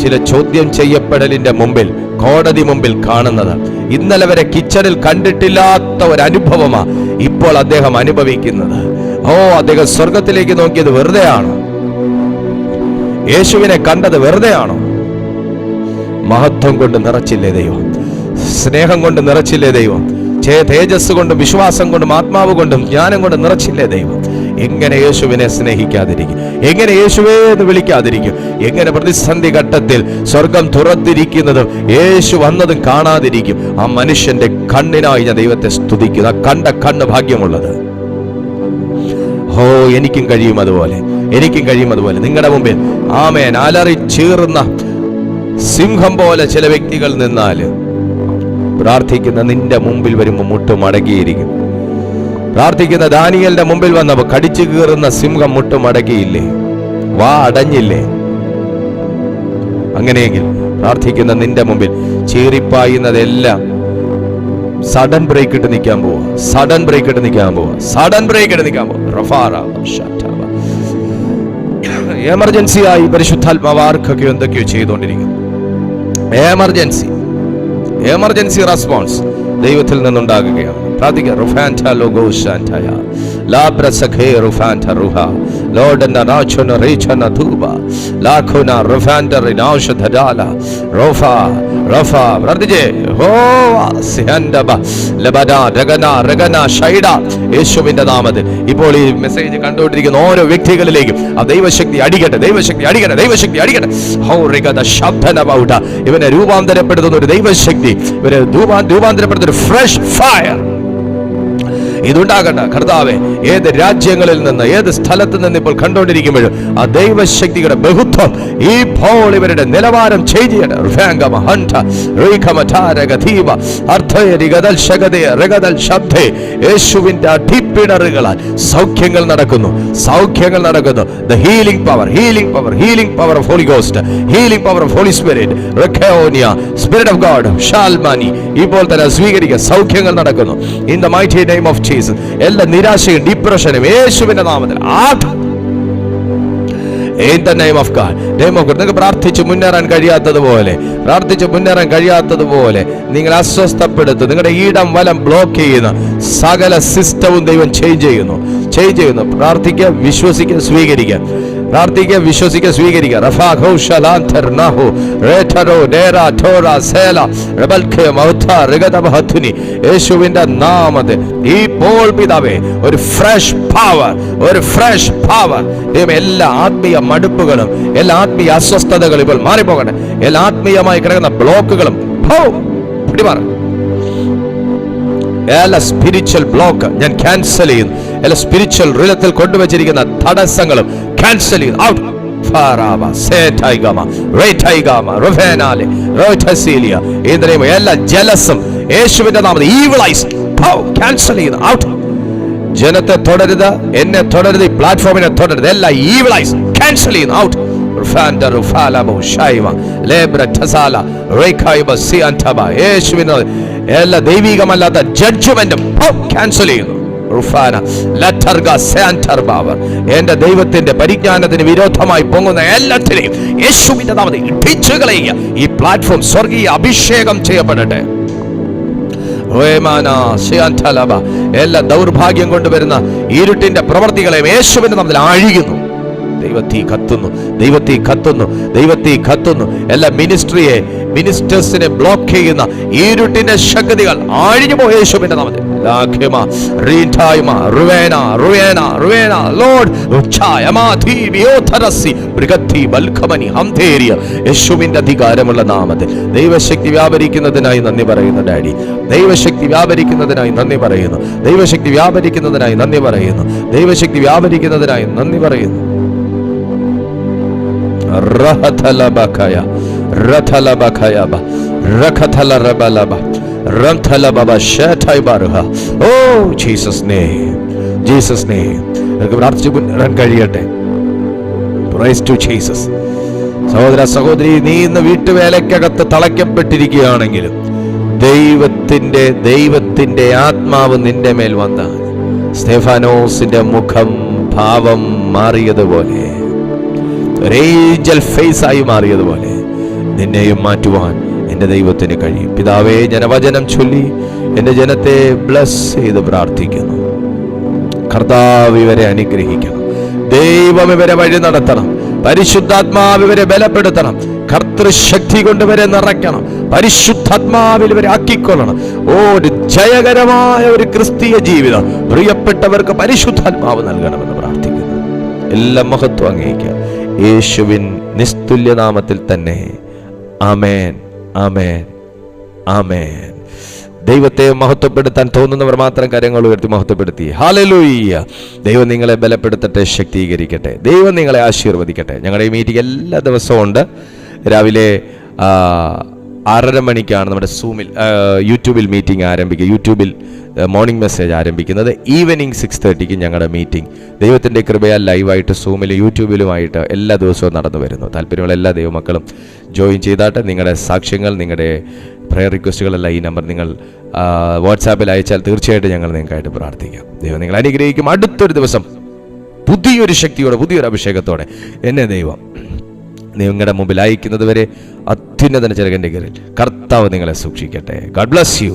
ചില ചോദ്യം ചെയ്യപ്പെടലിന്റെ മുമ്പിൽ, കോടതി മുമ്പിൽ കാണുന്നത്. ഇന്നലെ വരെ കിച്ചണിൽ കണ്ടിട്ടില്ലാത്ത ഒരു അനുഭവമാ ഇപ്പോൾ അദ്ദേഹം അനുഭവിക്കുന്നത്. അദ്ദേഹം സ്വർഗത്തിലേക്ക് നോക്കിയത് വെറുതെയാണോ? യേശുവിനെ കണ്ടത് വെറുതെയാണോ? മഹത്വം കൊണ്ട് നിറച്ചില്ലേ ദൈവം? സ്നേഹം കൊണ്ട് നിറച്ചില്ലേ ദൈവം? തേജസ് കൊണ്ടും വിശ്വാസം കൊണ്ടും ആത്മാവ് കൊണ്ടും ജ്ഞാനം കൊണ്ടും നിറച്ചില്ലേ ദൈവം? എങ്ങനെ യേശുവിനെ സ്നേഹിക്കാതിരിക്കും? എങ്ങനെ യേശുവേ എന്ന് വിളിക്കാതിരിക്കും? എങ്ങനെ പ്രതിസന്ധി ഘട്ടത്തിൽ സ്വർഗം തുറന്നിരിക്കുന്നതും യേശു വന്നതും കാണാതിരിക്കും? ആ മനുഷ്യന്റെ കണ്ണിനായി ഞാൻ ദൈവത്തെ സ്തുതിക്കുന്നു. ആ കണ്ണ് ഭാഗ്യമുള്ളത്. എനിക്കും കഴിയും അതുപോലെ. നിങ്ങളുടെ മുമ്പിൽ ആമേൻ അലറി ചീറുന്ന സിംഹം പോലെ ചില വ്യക്തികൾ നിന്നാൽ പ്രാർത്ഥിക്കുന്ന നിന്റെ മുമ്പിൽ വരുമ്പോൾ മുട്ട് മടങ്ങിയിരിക്കും. പ്രാർത്ഥിക്കുന്ന ദാനിയേലിന്റെ മുമ്പിൽ വന്നപ്പോൾ കടിച്ചു കീറുന്ന സിംഹം മുട്ട് മടങ്ങിയില്ലേ? വാ അടഞ്ഞില്ലേ? അങ്ങനെയെങ്കിൽ പ്രാർത്ഥിക്കുന്ന നിന്റെ മുമ്പിൽ ചീറിപ്പായുന്നതെല്ലാം സഡൻ ബ്രേക്ക് ഇട്ട് നിൽക്കാൻ പോവാ. സഡൻ ബ്രേക്ക് ഇട്ട് നിൽക്കാൻ പോവാ. സഡൻ ബ്രേക്ക് ഇട്ട് നിൽക്കാൻ പോവാ. എമർജൻസി ആയി പരിശുദ്ധാത്മാവ് ആർക്കൊക്കെ എന്തൊക്കെയോ ചെയ്തുകൊണ്ടിരിക്കുന്നു. എമർജൻസി റെസ്പോൺസ് ദൈവത്തിൽ നിന്നുണ്ടാകുകയാണ്. പ്രാർത്ഥിക്കുക. യേശുവിന്റെ നാമത്തിൽ ഇപ്പോൾ ഈ മെസ്സേജ് കണ്ടുകൊണ്ടിരിക്കുന്ന ഓരോ വ്യക്തികളിലേക്കും ആ ദൈവശക്തി അടിക്കട്ടെ, ദൈവശക്തി അടിക്കട്ടെ, ദൈവശക്തി അടിക്കട്ടെ. ഇവനെ രൂപാന്തരപ്പെടുത്തുന്ന ഒരു ദൈവശക്തി, ഇവരെ രൂപാന്തരപ്പെടുത്തുന്ന ഒരു ഫ്രഷ് ഫയർ ഇതുണ്ടാകട്ടെ കർത്താവേ. ഏത് രാജ്യങ്ങളിൽ നിന്ന്, ഏത് സ്ഥലത്ത് നിന്ന് ഇപ്പോൾ കണ്ടുകൊണ്ടിരിക്കുമ്പോഴും ആ ദൈവശക്തിയുടെ ബഹുത്വം ഇപ്പോൾ ഇവരുടെ നിലവാരം ചേഞ്ച് ചെയ്യട്ടെ. യേശുവിന്റെ അടിപ്പിണറുകളാൽ സൗഖ്യങ്ങൾ നടക്കുന്നു, സൗഖ്യങ്ങൾ നടക്കുന്നു. The healing power of Holy Ghost, healing power of Holy Spirit, Spirit of God, Shalmani ഇപ്പോൾ തന്നെ സ്വീകരിക്കുക. സൗഖ്യങ്ങൾ നടക്കുന്നു. In the mighty name of Jesus. എല്ലാ നിരാശയും ഡിപ്രഷനും യേശുവിന്റെ നാമത്തിൽ In the name of God. നിങ്ങൾക്ക് പ്രാർത്ഥിച്ച് മുന്നേറാൻ കഴിയാത്തതുപോലെ നിങ്ങൾ അസ്വസ്ഥപ്പെടുത്തും. നിങ്ങളുടെ ഇടം വലം ബ്ലോക്ക് ചെയ്യുന്ന സകല സിസ്റ്റവും ദൈവം ചേഞ്ച് ചെയ്യുന്നു. പ്രാർത്ഥിക്കുക, വിശ്വസിക്കുക, സ്വീകരിക്കുക. പ്രാർത്ഥിക്കുക, വിശ്വസിക്കുക, സ്വീകരിക്കുക. യേശുവിന്റെ നാമത്തിൽ ഇപ്പോൾ പിതാവേ ഒരു ഫ്രഷ് പവർ എല്ലാ ആത്മീയ മടുപ്പുകളും, എല്ലാ ആത്മീയ അസ്വസ്ഥതകളും ഇപ്പോൾ മാറിപ്പോകട്ടെ. എല്ലാ ആത്മീയമായി കിടക്കുന്ന ബ്ലോക്കുകളും എല്ലാ സ്പിരിച്വൽ ബ്ലോക്ക് ഞാൻ ക്യാൻസൽ ചെയ്യുന്നു. എല്ലാ സ്പിരിച്വൽ റിലത്തിൽ കൊണ്ടുവച്ചിരിക്കുന്ന തടസ്സങ്ങളും ക്യാൻസൽ ചെയ്യുന്നു. ഔട്ട്. എല്ലാ ജലസും യേശുവിന്റെ നാമത്തിൽ ഈവിളൈസ് ക്യാൻസൽ ചെയ്യുന്നു. ഔട്ട്. ജനത്തെ തുടരുത്, എന്നെ തുടരുത്, ഈ പ്ലാറ്റ്ഫോമിനെ തുടരുത്. എല്ലാ ഈവിളൈസ് ക്യാൻസൽ ചെയ്യുന്നു. ഔട്ട്. എല്ലാ ദൈവികമല്ലാത്ത ജഡ്ജ്മെന്റും ക്യാൻസൽ ചെയ്യുന്നു. എന്റെ ദൈവത്തിന്റെ പരിജ്ഞാനത്തിന് വിരോധമായി പൊങ്ങുന്ന എല്ലാത്തിനെയും യേശുവിന്റെ നാമത്തിൽ ഇടിച്ചു കളയുക. ഈ പ്ലാറ്റ്ഫോം സ്വർഗീയ അഭിഷേകം ചെയ്യപ്പെടട്ടെ. എല്ലാ ദൗർഭാഗ്യം കൊണ്ടുവരുന്ന ഇരുട്ടിന്റെ പ്രവർത്തികളെയും യേശുവിന്റെ നാമത്തിൽ അഴിയുന്നു. ദൈവത്തീ കത്തുന്നു. എല്ലാ മിനിസ്റ്റേഴ്സിനെ ബ്ലോക്ക് ചെയ്യുന്ന ഇരുട്ടിന്റെ ശക്തികൾ അഴിഞ്ഞു പോയി യേശുവിന്റെ നാമത്തിൽ. യേശുവിന്റെ അധികാരമുള്ള നാമത്തിൽ ദൈവശക്തി വ്യാപരിക്കുന്നതിനായി നന്ദി പറയുന്നു ഡാഡി. ദൈവശക്തി വ്യാപരിക്കുന്നതിനായി നന്ദി പറയുന്നു. ദൈവശക്തി വ്യാപരിക്കുന്നതിനായി നന്ദി പറയുന്നു. ദൈവശക്തി വ്യാപരിക്കുന്നതിനായി നന്ദി പറയുന്നു. കഴിയട്ടെ. സഹോദര സഹോദരി, നീ ഇന്ന് വീട്ടുവേലക്കകത്ത് തളയ്ക്കപ്പെട്ടിരിക്കുകയാണെങ്കിലും ദൈവത്തിന്റെ ആത്മാവ് നിന്റെ മേൽ വന്ന സ്തെഫാനോസിന്റെ മുഖം ഭാവം മാറിയതുപോലെ, ഏഞ്ചൽ ഫേസ് ആയി മാറിയതുപോലെ നിന്നെയും മാറ്റുവാൻ എൻ്റെ ദൈവത്തിന് കഴിയും. പിതാവേ, ജനവചനം ചൊല്ലി എൻ്റെ ജനത്തെ ബ്ലസ് ചെയ്ത് പ്രാർത്ഥിക്കുന്നു. കർത്താവ് ഇവരെ അനുഗ്രഹിക്കണം. ദൈവം ഇവരെ വഴി നടത്തണം. പരിശുദ്ധാത്മാവ് ഇവരെ ബലപ്പെടുത്തണം. കർത്തൃശക്തി കൊണ്ട് ഇവരെ നിറയ്ക്കണം. പരിശുദ്ധാത്മാവിൽ ഇവരെ ആക്കിക്കൊള്ളണം. ഒരു ജയകരമായ ഒരു ക്രിസ്തീയ ജീവിതം പ്രിയപ്പെട്ടവർക്ക് പരിശുദ്ധാത്മാവ് നൽകണമെന്ന് പ്രാർത്ഥിക്കുന്നു. എല്ലാ മഹത്വം അംഗീകരിക്കുക യേശുവിൻ നിസ്തുല്യനാമത്തിൽ തന്നെ. ആമേൻ, ആമേൻ, ആമേൻ. ദൈവത്തെ മഹത്വപ്പെടുത്താൻ തോന്നുന്നവർ മാത്രം കരങ്ങൾ ഉയർത്തി മഹത്വപ്പെടുത്തി. ഹല്ലേലൂയ. ദൈവം നിങ്ങളെ ബലപ്പെടുത്തട്ടെ, ശക്തീകരിക്കട്ടെ. ദൈവം നിങ്ങളെ ആശീർവദിക്കട്ടെ. ഞങ്ങളുടെ ഈ മീറ്റിംഗ് എല്ലാ ദിവസവും ഉണ്ട്. രാവിലെ 6:30 മണിക്കാണ് നമ്മുടെ യൂട്യൂബിൽ മീറ്റിംഗ് ആരംഭിക്കുക. യൂട്യൂബിൽ മോർണിംഗ് മെസ്സേജ് ആരംഭിക്കുന്നത്. ഈവനിങ് 6:30 ഞങ്ങളുടെ മീറ്റിംഗ് ദൈവത്തിൻ്റെ കൃപയാൽ ലൈവായിട്ട് സൂമിലും യൂട്യൂബിലുമായിട്ട് എല്ലാ ദിവസവും നടന്നു വരുന്നു. താല്പര്യമുള്ള എല്ലാ ദൈവമക്കളും ജോയിൻ ചെയ്താട്ട് നിങ്ങളുടെ സാക്ഷ്യങ്ങൾ, നിങ്ങളുടെ പ്രയർ റിക്വസ്റ്റുകളെല്ലാം ഈ നമ്പർ നിങ്ങൾ വാട്സാപ്പിൽ അയച്ചാൽ തീർച്ചയായിട്ടും ഞങ്ങൾ നിങ്ങൾക്കായിട്ട് പ്രാർത്ഥിക്കാം. ദൈവം നിങ്ങൾ അനുഗ്രഹിക്കും. അടുത്തൊരു ദിവസം പുതിയൊരു ശക്തിയോടെ, പുതിയൊരു അഭിഷേകത്തോടെ എന്നെ ദൈവം നിങ്ങളുടെ മുമ്പിൽ അയക്കുന്നത് വരെ അത്യുന്നതന ചെറുകൻ്റെ കീഴിൽ കർത്താവ് നിങ്ങളെ സൂക്ഷിക്കട്ടെ. God bless you.